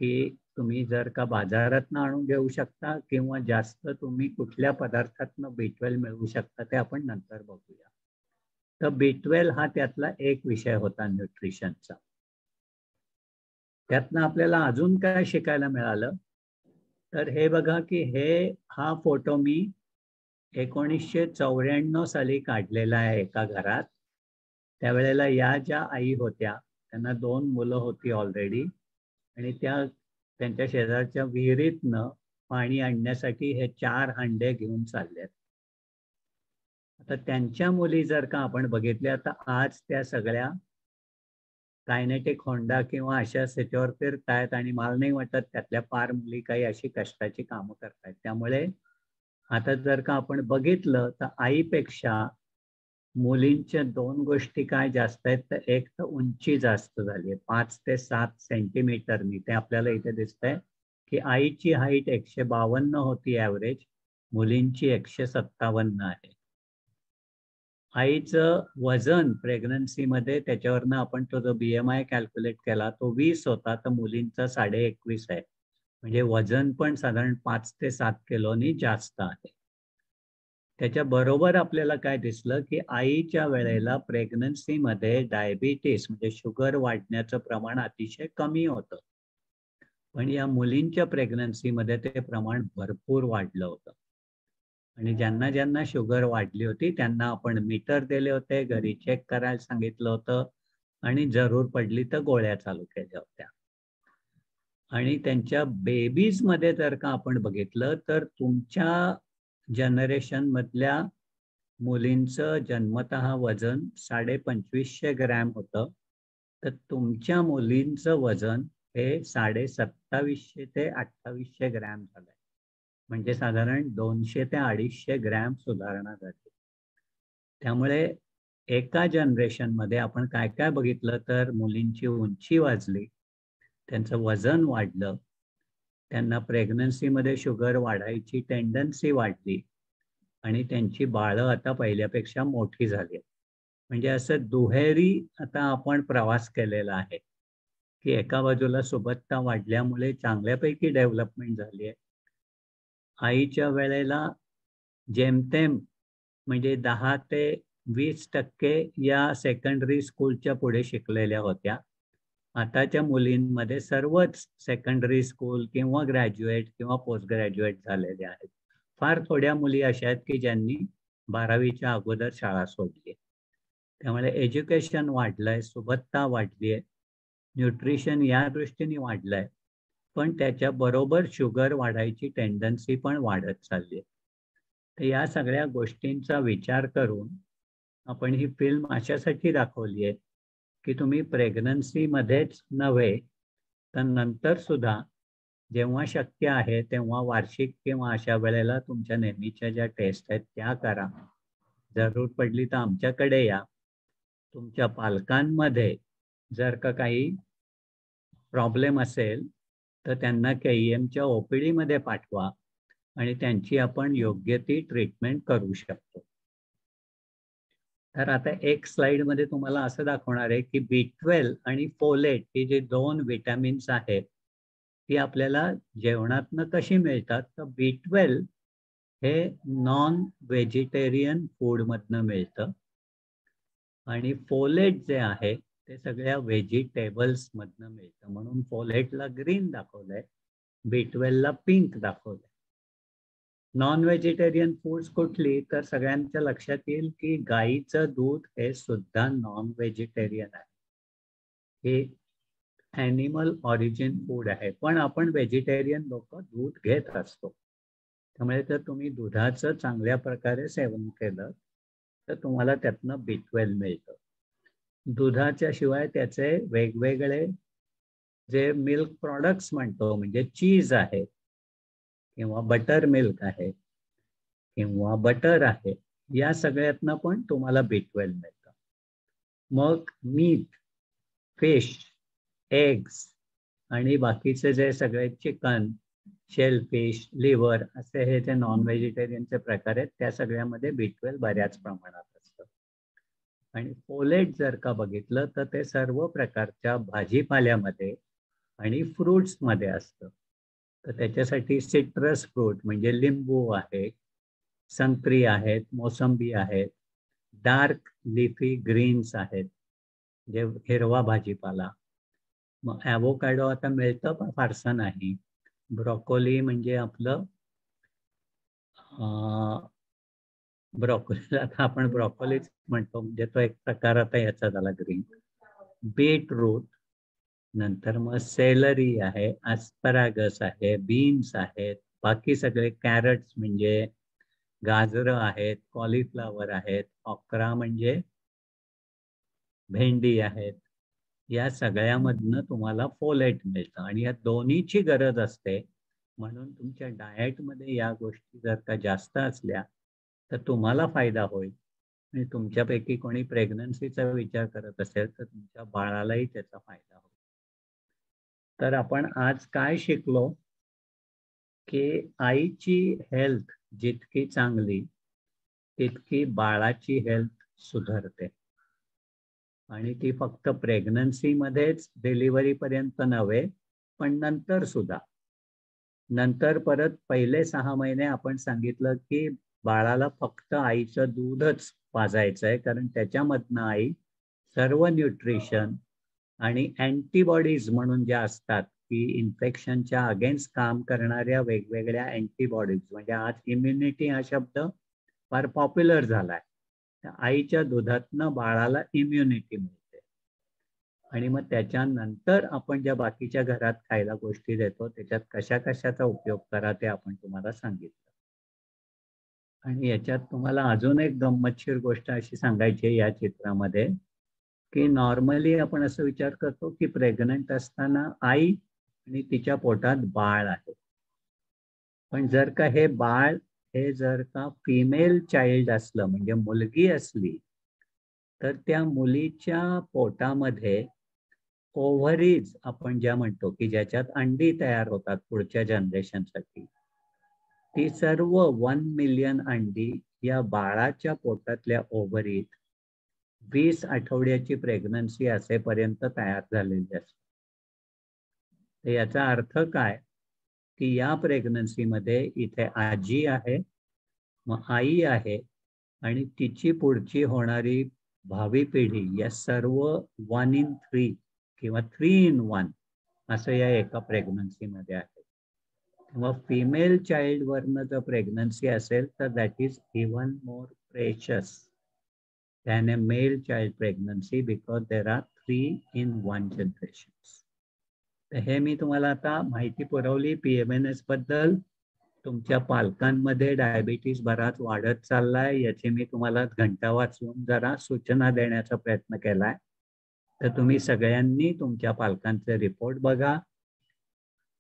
की तुम्ही जर का बाजारातनं आणून घेऊ शकता किंवा जास्त तुम्ही कुठल्या पदार्थातनं B12 मिळवू शकता ते आपण नंतर बघूया. तर B12 हा त्यातला एक विषय होता न्यूट्रिशनचा. त्यातनं आपल्याला अजून काय शिकायला मिळालं, तर हे बघा की हा फोटो मी 1994 साली काढलेला आहे एका घरात. त्यावेळेला या ज्या आई होत्या त्यांना 2 मुलं होती ऑलरेडी आणि त्यांच्या शेजारच्या विहिरीतनं पाणी आणण्यासाठी हे 4 हंडे घेऊन चाललेत. आता त्यांच्या मुली जर का आपण बघितल्या तर आज त्या सगळ्या कायनेटिक होंडा किंवा अशा ह्याच्यावर फिरतायत आणि मला नाही वाटत त्यातल्या फार मुली काही अशी कष्टाची कामं करतायत. त्यामुळे आता जर का आपण बघितलं तर आईपेक्षा मुलींच्या 2 गोष्टी काय जास्त आहेत, तर एक तर उंची जास्त झाली आहे 5 ते 7 सेंटीमीटरनी. ते आपल्याला इथे दिसतंय की आईची हाईट 152 होती ॲव्हरेज, मुलींची 157 आहे. आईचं वजन प्रेग्नन्सीमध्ये त्याच्यावरनं आपण तो जो BMI कॅल्क्युलेट केला तो 20 होता, तर मुलींचा 21.5 आहे. म्हणजे वजन पण साधारण 5 ते 7 किलोनी जास्त आहे. त्याच्याबरोबर आपल्याला काय दिसलं की आईच्या वेळेला प्रेग्नन्सीमध्ये डायबिटीस म्हणजे शुगर वाढण्याचं प्रमाण अतिशय कमी होतं, पण या मुलींच्या प्रेग्नन्सीमध्ये ते प्रमाण भरपूर वाढलं होतं. आणि ज्यांना ज्यांना शुगर वाढली होती त्यांना आपण मीटर दिले होते, घरी चेक करायला सांगितलं होतं आणि जरूर पडली तर गोळ्या चालू केल्या होत्या. आणि त्यांच्या बेबीजमध्ये जर का आपण बघितलं तर तुमच्या जनरेशन मधल्या मुलींचं जन्मतः वजन 2550 ग्रॅम होतं, तर तुमच्या मुलींचं वजन हे 2750 ते 2800 ग्रॅम झालंय. म्हणजे साधारण 200 ते 250 ग्रॅम सुधारणा झाली. त्यामुळे एका जनरेशनमध्ये आपण काय काय बघितलं, तर मुलींची उंची वाढली, त्यांचं वजन वाढलं, त्यांना प्रेग्नन्सीमध्ये शुगर वाढायची टेंडन्सी वाढली आणि त्यांची बाळं आता पहिल्यापेक्षा मोठी झाली. म्हणजे असं दुहेरी आता आपण प्रवास केलेला आहे की एका बाजूला सुबत्ता वाढल्यामुळे चांगल्यापैकी डेव्हलपमेंट झाली आहे. आईच्या वेळेला जेमतेम म्हणजे 10 ते 20% या सेकंडरी स्कूलच्या पुढे शिकलेल्या होत्या. आताच्या मुलींमध्ये सर्वच सेकंडरी स्कूल किंवा ग्रॅज्युएट किंवा पोस्ट ग्रॅज्युएट झालेले आहेत. फार थोड्या मुली अशा आहेत की ज्यांनी 12वीच्या अगोदर शाळा सोडली. त्यामुळे एज्युकेशन वाढलंय, सुबत्ता वाढली आहे, न्यूट्रिशन या दृष्टीने वाढलंय, पण त्याच्याबरोबर शुगर वाढायची टेंडन्सी पण वाढत चालली आहे. तर या सगळ्या गोष्टींचा विचार करून आपण ही फिल्म अशासाठी दाखवली आहे की तुम्ही प्रेग्नन्सीमध्येच नव्हे तर नंतर सुद्धा जेव्हा शक्य आहे तेव्हा वार्षिक किंवा अशा वेळेला तुमच्या नेहमीच्या ज्या टेस्ट आहेत त्या करा. जरूर पडली तर आमच्याकडे या. तुमच्या पालकांमध्ये जर का काही प्रॉब्लेम असेल तर त्यांना KEMच्या OPD मध्ये पाठवा आणि त्यांची आपण योग्य ती ट्रीटमेंट करू शकतो. तर आता एक स्लाइड मध्ये तुम्हाला असं दाखवणार आहे की B12 आणि फोलेट ही जी 2 विटॅमिन्स आहेत ती आपल्याला जेवणातनं कशी मिळतात. तर B12 हे नॉन व्हेजिटेरियन फूड मधनं मिळतं आणि फोलेट जे आहे ते सगळ्या व्हेजिटेबल्स मधनं मिळतं. म्हणून फोलेटला ग्रीन दाखवलंय, B12 ला पिंक दाखवलंय. नॉन व्हेजिटेरियन फूड्स कुठली तर सगळ्यांच्या लक्षात येईल की गाईचं दूध हे सुद्धा नॉन व्हेजिटेरियन आहे. हे ॲनिमल ऑरिजिन फूड आहे, पण आपण व्हेजिटेरियन लोक दूध घेत असतो. त्यामुळे जर तुम्ही दुधाचं चांगल्या प्रकारे सेवन केलं तर तुम्हाला त्यातनं B12 मिळतं. दुधाच्या शिवाय त्याचे वेगवेगळे जे मिल्क प्रॉडक्ट्स म्हणतो म्हणजे चीज आहे किंवा बटर मिल्क आहे किंवा बटर आहे, या सगळ्यातनं पण तुम्हाला B12 मिळतं. मग मीट, फिश, एग्स आणि बाकीचे जे सगळे चिकन, शेलफिश, लिव्हर असे हे जे नॉन व्हेजिटेरियनचे प्रकार आहेत त्या सगळ्यामध्ये B12 बऱ्याच प्रमाणात असतं. आणि फोलेट जर का बघितलं तर ते सर्व प्रकारच्या भाजीपाल्यामध्ये आणि फ्रुट्स मध्ये असतं. तर त्याच्यासाठी सिट्रस फ्रूट म्हणजे लिंबू आहे, संत्री आहेत, मोसंबी आहेत, डार्क लिफी ग्रीन्स आहेत जे हिरवा भाजीपाला. मग ॲव्होकाडो आता मिळतं पण फारसं नाही. ब्रॉकोली म्हणजे आपलं ब्रॉकोलीला आता आपण ब्रॉकोलीच म्हणतो म्हणजे तो एक प्रकार आता याचा झाला ग्रीन. बीटरूट, नंतर मग सेलरी आहे, ॲस्परागस आहे, बीन्स आहेत, बाकी सगळे कॅरट्स म्हणजे गाजरं आहेत, कॉलीफ्लावर आहेत, ऑक्रा म्हणजे भेंडी आहेत. या सगळ्यामधनं तुम्हाला फोलेट मिळतं आणि या दोन्हीची गरज असते. म्हणून तुमच्या डाएटमध्ये या गोष्टी जर का जास्त असल्या तर तुम्हाला फायदा होईल. आणि तुमच्यापैकी कोणी प्रेग्नन्सीचा विचार करत असेल तर तुमच्या बाळालाही त्याचा फायदा होईल. तर आपण आज काय शिकलो की आईची हेल्थ जितकी चांगली तितकी बाळाची हेल्थ सुधारते. आणि ती फक्त प्रेग्नन्सीमध्येच डिलिव्हरीपर्यंत नव्हे पण नंतर सुद्धा. नंतर परत पहिले 6 महिने आपण सांगितलं की बाळाला फक्त आईचं दूधच पाजायचं आहे, कारण त्याच्यामधनं आई सर्व न्यूट्रिशन आणि अँटीबॉडीज म्हणून ज्या असतात की इन्फेक्शनच्या अगेन्स्ट काम करणाऱ्या वेगवेगळ्या अँटीबॉडीज, म्हणजे आज इम्युनिटी हा शब्द फार पॉप्युलर झालाय. आईच्या दुधातनं बाळाला इम्युनिटी मिळते. आणि मग त्याच्यानंतर आपण ज्या बाकीच्या घरात खायला गोष्टी देतो त्याच्यात कशा कशाचा उपयोग करा ते आपण तुम्हाला सांगितलं. आणि याच्यात तुम्हाला अजून एक गंमतशीर गोष्ट अशी सांगायची या चित्रामध्ये की नॉर्मली आपण असं विचार करतो की प्रेग्नंट असताना आई आणि तिच्या पोटात बाळ आहे. पण जर का हे बाळ हे जर का फिमेल चाइल्ड असलं म्हणजे मुलगी असली तर त्या मुलीच्या पोटामध्ये ओव्हरीज आपण ज्या म्हणतो की ज्याच्यात अंडी तयार होतात पुढच्या जनरेशनसाठी, ती सर्व 1 मिलियन अंडी या बाळाच्या पोटातल्या ओव्हरीत 20 आठवड्याची प्रेग्नन्सी असेपर्यंत तयार झालेली असते. याचा अर्थ काय की या प्रेग्नन्सीमध्ये इथे आजी आहे, मग आई आहे आणि तिची पुढची होणारी भावी पिढी या सर्व 1 in 3 किंवा 3 in 1 असं या एका प्रेग्नन्सीमध्ये आहे. मग फिमेल चाइल्ड वरनं जर प्रेग्नन्सी असेल तर that is even more precious than a male child pregnancy because there are 3 in 1 generations. तर हे मी तुम्हाला आता माहिती पुरवली PMNS बद्दल. तुमच्या पालकांमध्ये डायबिटीज बराच वाढत चाललाय याची मी तुम्हाला घंटा वाचून जरा सूचना देण्याचा प्रयत्न केलाय. तर तुम्ही सगळ्यांनी तुमच्या पालकांचे रिपोर्ट बघा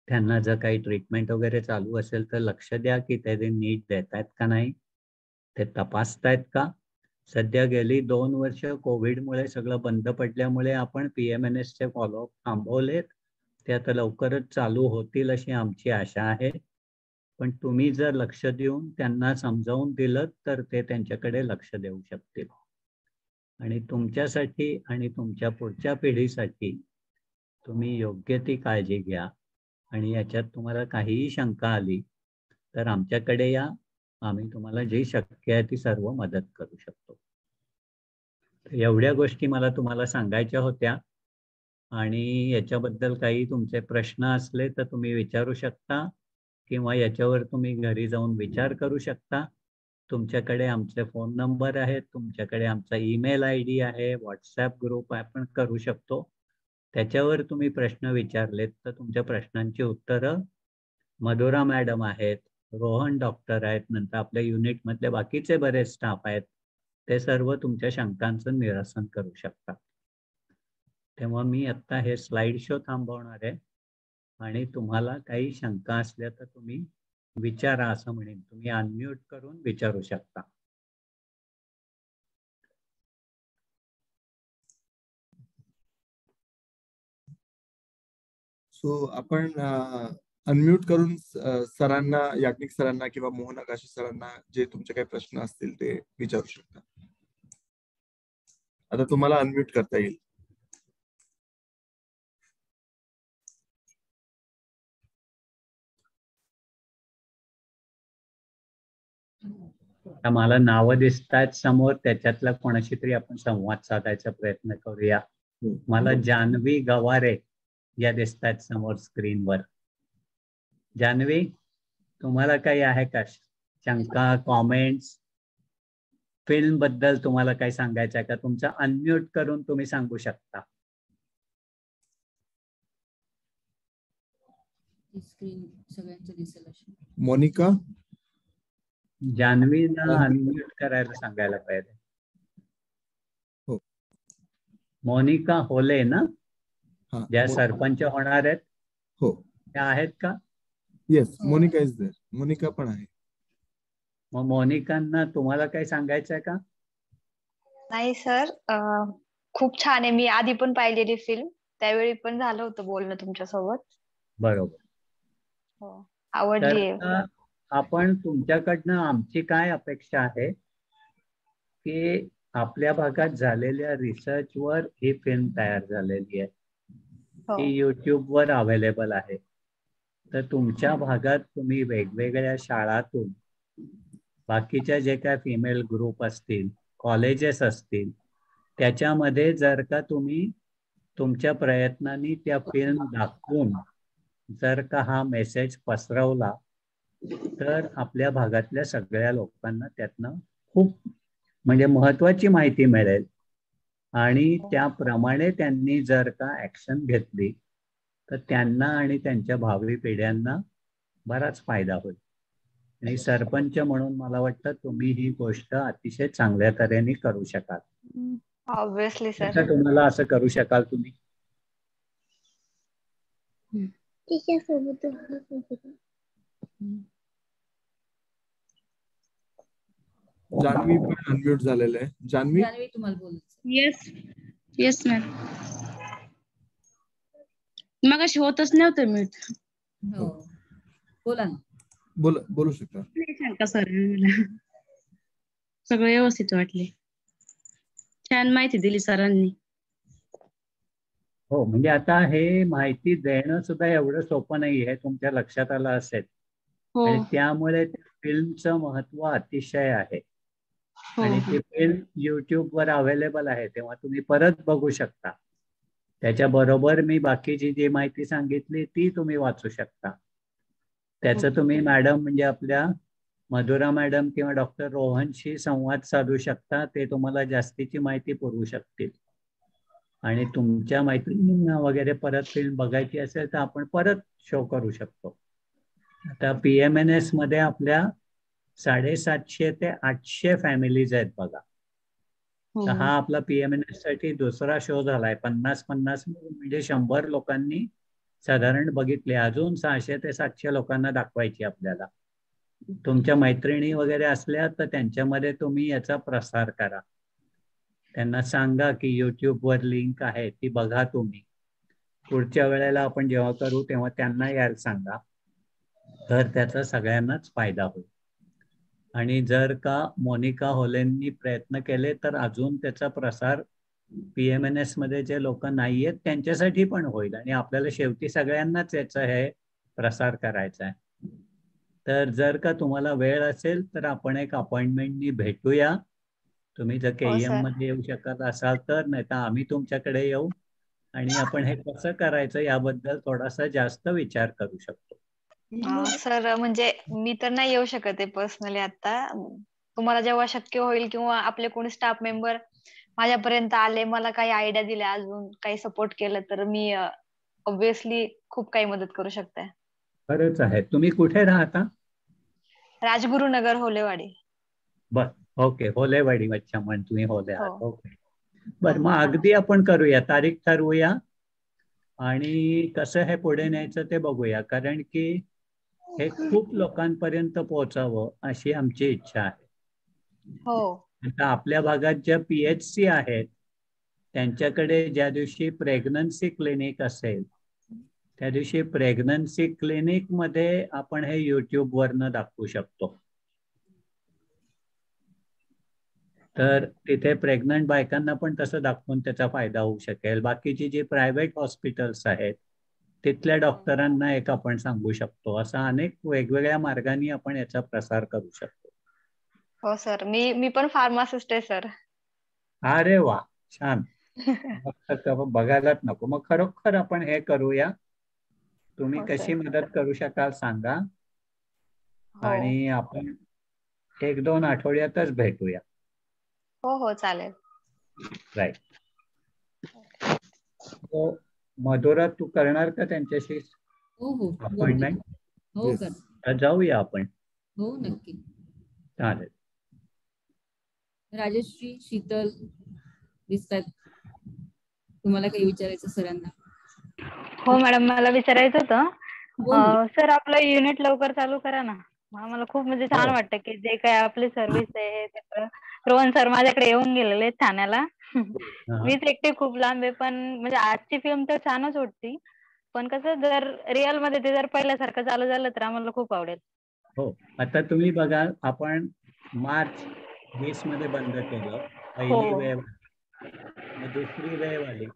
त्यांना जर काही ट्रीटमेंट वगैरे चालू असेल तर लक्ष द्या की ते नीट देत आहेत का नाही, ते तपासतायत का. सध्या गेली 2 वर्ष कोविडमुळे सगळं बंद पडल्यामुळे आपण PMNSचे फॉलोअप थांबवलेत. ते आता लवकरच चालू होतील अशी आमची आशा आहे. पण तुम्ही जर लक्ष देऊन त्यांना समजावून दिलं तर ते त्यांच्याकडे लक्ष देऊ शकतील. आणि तुमच्यासाठी आणि तुमच्या पुढच्या पिढीसाठी तुम्ही योग्य ती काळजी घ्या. आणि याच्यात तुम्हाला काहीही शंका आली तर आमच्याकडे या, आम्ही तुम्हाला जी शक्य आहे ती सर्व मदत करू शकतो. एवढ्या गोष्टी मला तुम्हाला सांगायच्या होत्या. आणि याच्याबद्दल काही तुमचे प्रश्न असले तर तुम्ही विचारू शकता किंवा याच्यावर तुम्ही घरी जाऊन विचार करू शकता. तुमच्याकडे आमचे फोन नंबर आहेत, तुमच्याकडे आमचा ईमेल ID आहे, व्हॉट्सॲप ग्रुप आपण करू शकतो. त्याच्यावर तुम्ही प्रश्न विचारलेत तर तुमच्या प्रश्नांची उत्तरं मधुरा मॅडम आहेत, रोहन डॉक्टर आहेत, नंतर आपल्या युनिटमधले बाकीचे बरेच स्टाफ आहेत, ते सर्व तुमच्या शंकांचं निरसन करू शकतात. तेव्हा मी आता हे स्लाइड शो थांबवणार आहे आणि तुम्हाला काही शंका असल्या तर तुम्ही विचारा असं म्हणेन. तुम्ही अनम्यूट करून विचारू शकता. सो आपण अनम्यूट करून सरांना, याज्ञिक सरांना किंवा मोहन आकाशी सरांना जे तुमचे काही प्रश्न असतील ते विचारू शकता. आता तुम्हाला अनम्यूट करता येईल. मला नावं दिसतात समोर, त्याच्यातला कोणाशी तरी आपण संवाद साधायचा प्रयत्न करूया. मला जान्हवी गवारे या दिसतात समोर स्क्रीनवर. जान्हवी, तुम्हाला काही आहे का शंका, कॉमेंट्स? फिल्म बद्दल तुम्हाला काही सांगायचं आहे का? तुमचं अनम्यूट करून तुम्ही सांगू शकता. मोनिका, जान्हवीला अनम्यूट करायला सांगायला पाहिजे. हो, मोनिका होले ना, हाँ, ज्या सरपंच होणार आहेत, हो, त्या आहेत का? Yes, Monica is there. Monica पण आहे. मग मोनिकांना तुम्हाला काही सांगायचं आहे का? नाही सर, खूप छान आहे. मी आधी पण पाहिलेली फिल्म, त्यावेळी पण झालं होतं बोलणं तुमच्यासोबत. बरोबर. हो, आवडली. आपण तुमच्याकडनं आमची काय अपेक्षा आहे की आपल्या भागात झालेल्या रिसर्चवर ही फिल्म तयार झालेली आहे. ती YouTubeवर अवेलेबल आहे. तर तुमच्या भागात तुम्ही वेगवेगळ्या शाळातून, बाकीच्या जे काय फिमेल ग्रुप असतील, कॉलेजेस असतील, त्याच्यामध्ये जर का तुम्ही तुमच्या प्रयत्नांनी त्या फिल्म दाखवून जर का हा मेसेज पसरवला तर आपल्या भागातल्या सगळ्या लोकांना त्यातनं खूप म्हणजे महत्वाची माहिती मिळेल. आणि त्याप्रमाणे त्यांनी जर का ऍक्शन घेतली तर त्यांना आणि त्यांच्या भावी पिढ्यांना बराच फायदा होईल. आणि सरपंच म्हणून मला वाटतं तुम्ही ही गोष्ट अतिशय चांगल्या तऱ्हेने करू शकाल. Obviously sir. आता तुम्हाला असं करू शकाल तुम्ही? जान्हवी पण अनम्यूट झालेलं आहे. जान्हवी, तुम्हाला बोलायचं? Yes ma'am. मगाशी होतच नव्हतं म्यूट. हो, बोला ना. बोलू शकता. शंका सर, मला सगळं व्यवस्थित वाटले. छान माहिती दिली सरांनी. हो, म्हणजे आता हे माहिती देणं सुद्धा एवढं सोपं नाही हे तुमच्या लक्षात आलं असेल. आणि त्यामुळे फिल्मचं महत्व अतिशय आहे. आणि ती फिल्म YouTubeवर अवेलेबल आहे, तेव्हा तुम्ही परत बघू शकता. त्याच्याबरोबर मी बाकीची जी माहिती सांगितली ती तुम्ही वाचू शकता. त्याचं तुम्ही मॅडम म्हणजे आपल्या मधुरा मॅडम किंवा डॉक्टर रोहनशी संवाद साधू शकता. ते तुम्हाला जास्तीची माहिती पुरवू शकतील. आणि तुमच्या मैत्रिणींना वगैरे परत फिल्म बघायची असेल तर आपण परत शो करू शकतो. आता PMNS मध्ये आपल्या 750 ते 800 फॅमिलीज आहेत बघा. तर हा आपला PMNS साठी दुसरा शो झालाय. 50-50 म्हणजे 100 लोकांनी साधारण बघितले, अजून 600 ते 700 लोकांना दाखवायची आपल्याला. तुमच्या मैत्रिणी वगैरे असल्या तर त्यांच्यामध्ये तुम्ही याचा प्रसार करा. त्यांना सांगा की युट्यूबवर लिंक आहे, ती बघा तुम्ही. पुढच्या वेळेला आपण जेव्हा करू तेव्हा त्यांना यायला सांगा, तर त्याचा सगळ्यांनाच फायदा होईल. आणि जर का मोनिका होलेंनी प्रयत्न केले तर अजून त्याचा प्रसार PMNS मध्ये जे लोक नाही आहेत त्यांच्यासाठी पण होईल. आणि आपल्याला शेवटी सगळ्यांनाच याचा हे प्रसार करायचा आहे. तर जर का तुम्हाला वेळ असेल तर आपण एक अपॉइंटमेंटनी भेटूया. तुम्ही जर KEM मध्ये येऊ शकत असाल तर, नाही तर आम्ही तुमच्याकडे येऊ आणि आपण हे कसं करायचं याबद्दल थोडासा जास्त विचार करू शकतो. सर म्हणजे मी तर नाही येऊ शकत आहे पर्सनली आता. तुम्हाला जेव्हा शक्य होईल किंवा आपले कोणी स्टाफ मेंबर माझ्यापर्यंत आले, मला काही आयडिया दिल्या, अजून काही सपोर्ट केलं तर मी ऑब्विसली खूप काही मदत करू शकते. खरंच आहे. तुम्ही कुठे राहता? राजगुरुनगर, होलेवाडी. बर, ओके. होलेवाडी. अच्छा, म्हण तुम्ही होले आहात. ओके, बर. मग अगदी आपण करूया, तारीख ठरवूया आणि कसं हे पुढे न्यायचं ते बघूया. कारण की हे खूप लोकांपर्यंत पोहोचावं अशी आमची इच्छा आहे. आता आपल्या भागात ज्या PHC आहेत त्यांच्याकडे ज्या दिवशी प्रेग्नन्सी क्लिनिक असेल त्या दिवशी प्रेग्नन्सी क्लिनिक मध्ये आपण हे YouTube वरनं दाखवू शकतो. तर तिथे प्रेग्नंट बायकांना पण तसं दाखवून त्याचा फायदा होऊ शकेल. बाकीची जी प्रायव्हेट हॉस्पिटल्स आहेत तिथल्या डॉक्टरांना एक आपण सांगू शकतो. असा अनेक वेगवेगळ्या मार्गाने आपण याचा प्रसार करू शकतो. हो सर, मी पण फार्मासिस्ट आहे सर. अरे वा, छान. बघायलाच नको. मग खरोखर आपण हे करूया. तुम्ही कशी मदत करू शकाल सांगा आणि आपण 1-2 आठवड्यातच भेटूया. हो चालेल. राईट. मधुरा, तू करणार का त्यांच्याशी अपॉइंटमेंट? हो कर. जाऊया आपण. हो नक्की. चालेल. राजश्री, शीतल दिसतात. तुम्हाला काही विचारायचं सरांना? हो मॅडम, मला विचारायचं होतं. सर, आपलं युनिट लवकर चालू करा ना. मला खूप म्हणजे छान वाटतं की जे काही आपली सर्व्हिस आहे रोहन सर माझ्याकडे येऊन गेलेले ठाण्याला. मीच एकटी खूप लांब आहे, पण म्हणजे आजची फिल्म तर छानच होती, पण कसं जर रिअल मध्ये ते जर पहिल्यासारखं चालू झालं तर आम्हाला खूप आवडेल. हो, आता तुम्ही बघा, आपण मार्च 20 मध्ये बंद केलं. पहिली वेव, मग दुसरी वेव आली.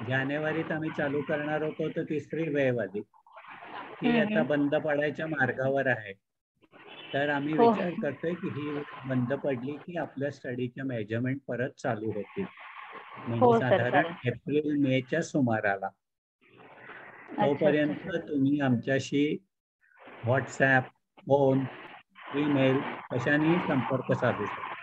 जानेवारीत आम्ही चालू करणार होतो तर तिसरी वेव आली. ती आता बंद पडायच्या मार्गावर आहे. तर आम्ही विचार करतोय की ही बंद पडली की आपल्या स्टडीच्या मेजरमेंट परत चालू होतील. म्हणजे साधारण एप्रिल-मेच्या सुमाराला. तोपर्यंत तुम्ही आमच्याशी व्हॉट्सॲप, फोन, ईमेल कशानेही संपर्क साधू शकता.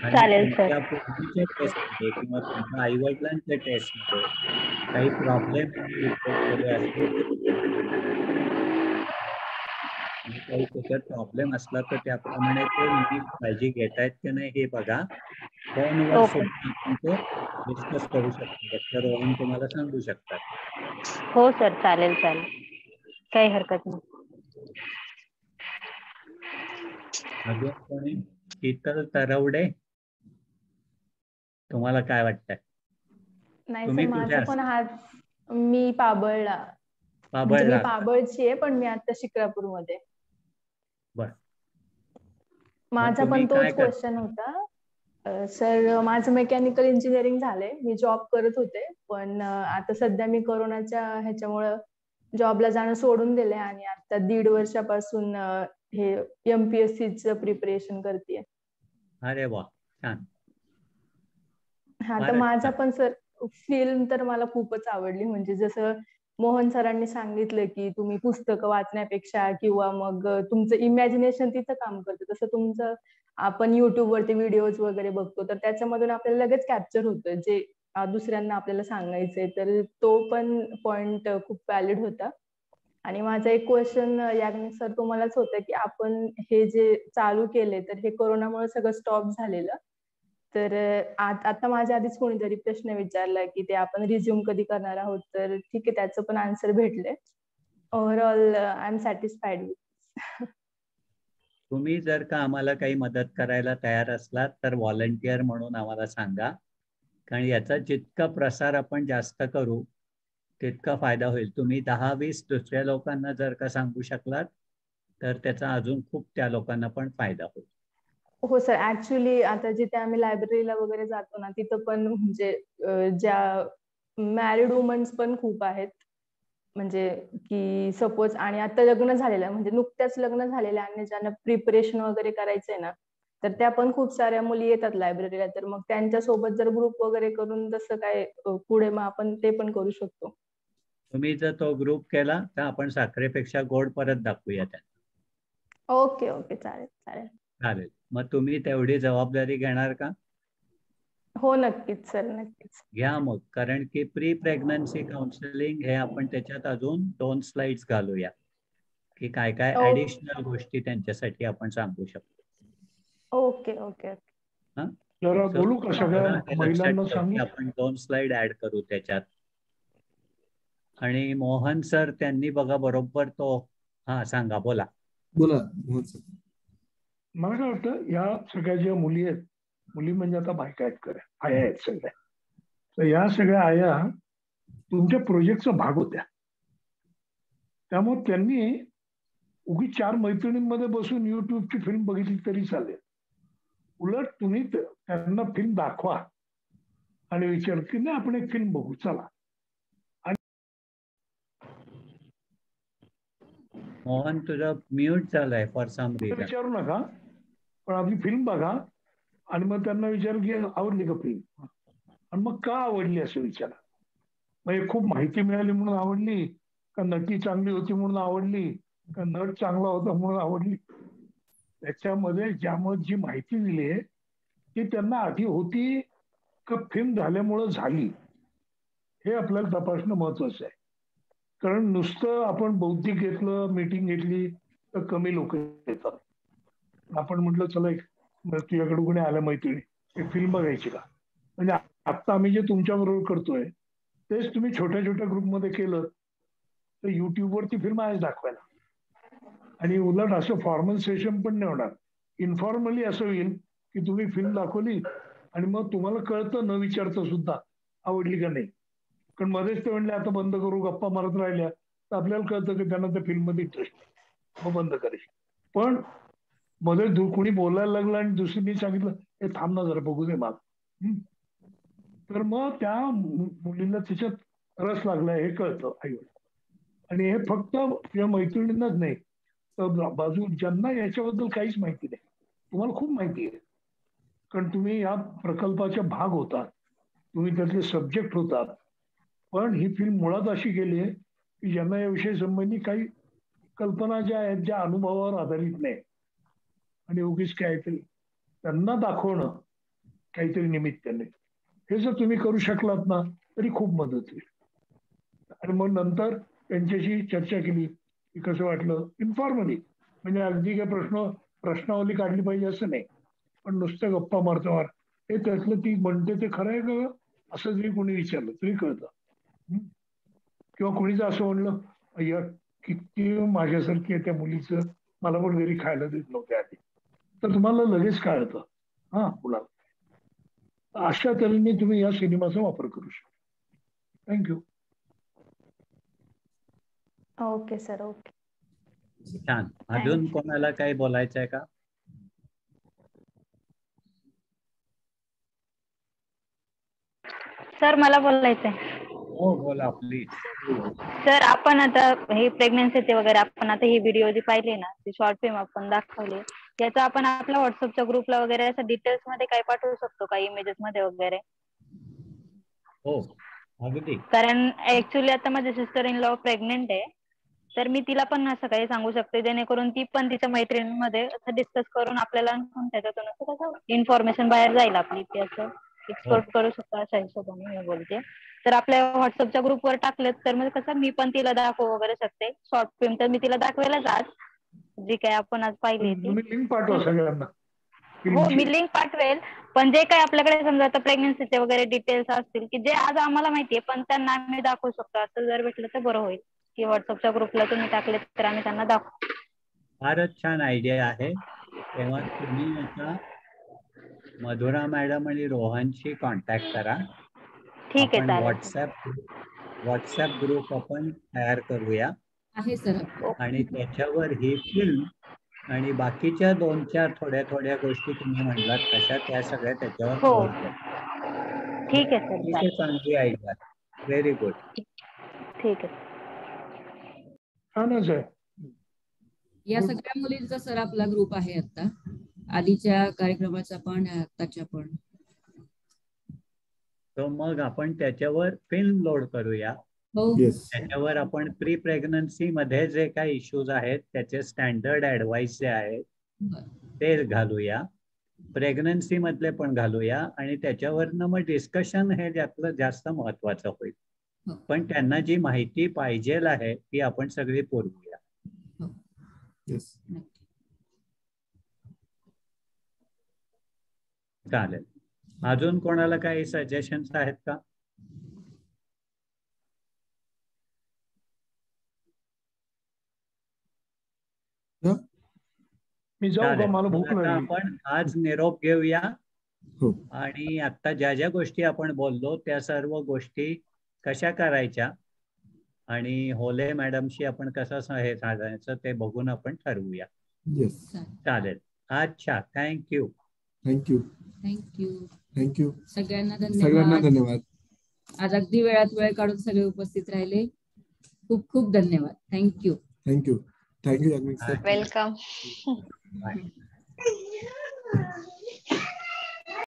आणि तुमच्या पूर्वीच्या टेस्टमध्ये किंवा तुमच्या आई-वडिलांच्या टेस्टमध्ये काही प्रॉब्लेम रिपोर्ट केले असतील, काही त्याच्यात प्रॉब्लेम असला तर त्याप्रमाणे ते नीट काळजी घेतायत की नाही हे बघा. फोनवर सुद्धा आपण ते डिस्कस करू शकतो. डॉक्टर रोहन तुम्हाला सांगू शकतात. हो सर, चालेल, काही हरकत नाही. अजून कोणी? शीतल तरवडे, तुम्हाला काय वाटतंय? नाही सर, माझा पण मी पाबळला, म्हणजे मी पाबळची आहे, पण मी आता शिक्रापूरमध्ये. बर. माझा पण तोच क्वेश्चन होता. सर, माझं मेकॅनिकल इंजिनिअरिंग झालंय. मी जॉब करत होते, पण आता सध्या मी कोरोनाच्या ह्याच्यामुळं जॉबला जाणं सोडून दिलंय आणि आता 1.5 वर्षापासून हे MPSCचं प्रिपरेशन करतेय. अरे वा, छान. हा, तर माझा पण सर फिल्म तर मला खूपच आवडली. म्हणजे जसं मोहन सरांनी सांगितलं की तुम्ही पुस्तकं वाचण्यापेक्षा किंवा मग तुमचं इमॅजिनेशन तिथं काम करतं, तसं तुमचं आपण युट्यूब वरती व्हिडिओज वगैरे बघतो तर त्याच्यामधून आपल्याला लगेच कॅप्चर होतं जे दुसऱ्यांना आपल्याला सांगायचंय. तर तो पण पॉइंट खूप व्हॅलिड होता. आणि माझा एक क्वेश्चन याज्ञिक सर तुम्हालाच होतं की आपण हे जे चालू केले तर हे कोरोनामुळे सगळं स्टॉप झालेलं, तर आता माझ्या आधीच कोणीतरी प्रश्न विचारला की ते आपण रिझ्यूम कधी करणार आहोत, तर ठीक आहे, त्याचं पण आन्सर भेटले. Overall I am satisfied with. तुम्ही जर का आम्हाला काही मदत करायला तयार असलात तर व्हॉलंटियर म्हणून आम्हाला सांगा, कारण याचा जितका प्रसार आपण जास्त करू तितका फायदा होईल. तुम्ही 10-20 दुसऱ्या लोकांना जर का सांगू शकलात तर त्याचा अजून खूप त्या लोकांना पण फायदा होईल. हो सर, ऍक्च्युली आता जिथे आम्ही लायब्ररीला वगैरे जातो ना, तिथं पण म्हणजे ज्या मॅरिड वुमन्स पण खूप आहेत, म्हणजे की सपोज, आणि आता लग्न झालेलं म्हणजे नुकत्याच लग्न झालेल्या आणि ज्यांना प्रिपरेशन वगैरे करायचंय ना, तर त्या पण खूप साऱ्या मुली येतात लायब्ररीला. तर मग त्यांच्यासोबत जर ग्रुप वगैरे करून जसं काय पुढे मग आपण ते पण करू शकतो. तुम्ही जर तो ग्रुप केला तर आपण साखरेपेक्षा गोड परत दाखवूया त्या. ओके ओके, चालेल चालेल. चालेल. मग तुम्ही तेवढी जबाबदारी घेणार का? हो नक्कीच सर, नक्कीच. घ्या मग, कारण की प्री प्रेग्नन्सी काउन्सिलिंग हे आपण त्याच्यात अजून 2 स्लाइड्स घालूया की काय काय ऍडिशनल गोष्टी त्यांच्यासाठी आपण सांगू शकतो. Okay okay okay. हा, जरा बोलू का सगळ्या महिलांना सांगू? आपण 2 स्लाइड ऍड करू त्याच्यात. आणि मोहन सर त्यांनी बघा बरोबर तो, हा सांगा, बोला बोला. मला काय वाटतं, या सगळ्या ज्या मुली आहेत, मुली म्हणजे आता बायका आहेत, खऱ्या आया आहेत सगळ्या, तर या सगळ्या आया तुमच्या प्रोजेक्टचा भाग होत्या. त्यामुळे त्यांनी उगीच 4 मैत्रिणींमध्ये बसून युट्यूबची फिल्म बघितली तरी चालेल. उलट तुम्ही त्यांना फिल्म दाखवा आणि विचार की नाही आपण एक फिल्म बघू चला. मोहन तुझा म्यूट झालाय फॉर सम रिझन. विचारू नका, पण आपली फिल्म बघा आणि मग त्यांना विचार की आवडली का फिल्म, आणि मग का आवडली असं विचारा. म्हणजे खूप माहिती मिळाली म्हणून आवडली, का नटी चांगली होती म्हणून आवडली, का नट चांगला होता म्हणून आवडली. त्याच्यामध्ये ज्यामध्ये जी माहिती दिली आहे ती त्यांना आधी होती का फिल्म झाल्यामुळं झाली, हे आपल्याला तपासणं महत्वाचं आहे. कारण नुसतं आपण बौद्धिक घेतलं, मीटिंग घेतली तर कमी लोक येतात. आपण म्हटलं चला एक तुझ्याकडे कोणी आलं मैत्रिणी, एक फिल्म बघायची का, म्हणजे आता आम्ही जे तुमच्या बरोबर करतोय तेच तुम्ही छोट्या छोट्या ग्रुपमध्ये केलं तर युट्यूबवरती फिल्म आहेच दाखवायला. आणि उलट असं फॉर्मल सेशन पण नाही होणार, इन्फॉर्मली असं होईल की तुम्ही फिल्म दाखवली आणि मग तुम्हाला कळतं न विचारता सुद्धा आवडली का नाही. कारण मध्येच ते म्हणले आता बंद करू, गप्पा मारत राहिल्या तर आपल्याला कळतं की त्यांना त्या फिल्म मध्ये इंटरेस्ट नाही, मग बंद करायची. पण मध्ये कोणी बोलायला लागलं आणि दुसरीने सांगितलं हे थांब ना जरा बघू दे माग, तर मग त्या मुलींना त्याच्यात रस लागलाय हे कळतं आईवडील. आणि हे फक्त या मैत्रिणींनाच नाही, तर बाजू ज्यांना याच्याबद्दल काहीच माहिती नाही, तुम्हाला खूप माहिती आहे, कारण तुम्ही या प्रकल्पाच्या भाग होतात, तुम्ही त्यातले सब्जेक्ट होतात. पण ही फिल्म मुळात अशी केली आहे की ज्यांना या विषयी संबंधी काही कल्पना ज्या आहेत ज्या अनुभवावर आधारित नाही, आणि उगीच काहीतरी त्यांना दाखवणं काहीतरी निमित्ताने, हे जर तुम्ही करू शकलात ना तरी खूप मदत होईल. आणि मग नंतर त्यांच्याशी चर्चा केली की कसं वाटलं, इन्फॉर्मली, म्हणजे अगदी काय प्रश्नावली काढली पाहिजे असं नाही, पण नुसतं गप्पा मारतावर हे त्यातलं ती म्हणते ते खरं आहे का असं जरी कोणी विचारलं तरी कळतं. किंवा कोणीच असं म्हणलं अय्या किती माझ्यासारखी त्या मुलीचं मला पण घरी खायला देत नव्हते आधी, तर तुम्हाला लगेच कळतं हा मुलाला. अशा तऱ्हेने तुम्ही या सिनेमाचा वापर करू शकता. थँक्यू. Okay sir, okay. छान. अजून कोणाला काही बोलायचं आहे का? सर मला बोलायचंय. हो बोला प्लीज. सर आपण आता हे प्रेग्नन्सीचे वगैरे आपण आता ही व्हिडिओ जी पाहिली ना, ती शॉर्ट फिल्म आपण दाखवली, याचं आपण आपल्या व्हॉट्सअपच्या ग्रुपला वगैरे असं डिटेल्स मध्ये काही पाठवू शकतो का, इमेजेस मध्ये वगैरे? हो अगदी. कारण ऍक्च्युली आता माझी सिस्टर इन लॉ प्रेग्नेंट आहे, तर मी तिला पण असं काही सांगू शकते जेणेकरून ती पण तिच्या मैत्रिणींमध्ये असं डिस्कस करून आपल्याला त्याच्यातून असं कसं इन्फॉर्मेशन बाहेर जाईल आपली, ती असं एक्सपोर्ट करू शकतो अशा हिशोबाने मी बोलते. तर आपल्या व्हॉट्सअपच्या ग्रुपवर टाकलेत तर म्हणजे कसं मी पण तिला दाखवू वगैरे शकते शॉर्ट फिल्म, तर मी तिला दाखवायलाच आज जी काय आपण आज पाहिली ती. तुम्ही लिंक पाठवा सगळ्यांना. हो मी लिंक पाठवेल, पण जे काही आपल्याकडे समजा आता प्रेग्नन्सीचे वगैरे डिटेल्स असतील की जे आज आम्हाला माहितीये पण त्यांना आम्ही दाखवू शकतो, असं जर भेटलं तर बरं होईल की व्हॉट्सअपच्या ग्रुपला तुम्ही टाकले तर आम्ही त्यांना दाखवू. फारच छान आयडिया आहे. तेव्हा तुम्ही आता मधुरा मॅडम आणि रोहनशी कॉन्टॅक्ट करा. ठीक आहे, आपण चालेल. व्हॉट्सअप ग्रुप आपण तयार करूया आहे सर. आणि त्याच्यावर ही फिल्म आणि बाकीच्या 2-4 थोड्या गोष्टी तुम्ही म्हणलात तशा त्या सगळ्या त्याच्यावर हो. अपलोड करू. ठीक आहे सर, ठीक आहे, चांगली आयडिया. Very good. ठीक आहे. छानच आहे. या सगळ्या मुलींचा सर आपला ग्रुप आहे आता, आधीच्या कार्यक्रमाचा पण आताच्या पण. तर मग आपण त्याच्यावर फिल्म लोड करूया. त्याच्यावर आपण प्री प्रेग्नन्सी मध्ये जे काही इश्यूज आहेत त्याचे स्टँडर्ड ऍडवाइस जे आहेत ते घालूया, प्रेग्नन्सी मधले पण घालूया आणि त्याच्यावरनं मग डिस्कशन हे त्यातलं जास्त महत्वाचं होईल. पण त्यांना जी माहिती पाहिजे आहे ती आपण सगळी पुरवूया. चालेल. अजून कोणाला काही सजेशन्स आहेत का? मी जाऊ का? मला भूक आता लागली. आपण आज निरोप घेऊया आणि आता ज्या ज्या गोष्टी आपण बोललो त्या सर्व गोष्टी कशा करायच्या आणि होले मॅडमशी आपण कसं हे साधायचं ते बघून आपण ठरवूया. चालेल. अच्छा, थँक्यू. थँक्यू. सगळ्यांना धन्यवाद. आज अगदी वेळात वेळ काढून सगळे उपस्थित राहिले. खूप खूप धन्यवाद. थँक्यू. थँक्यू. वेलकम. बाय.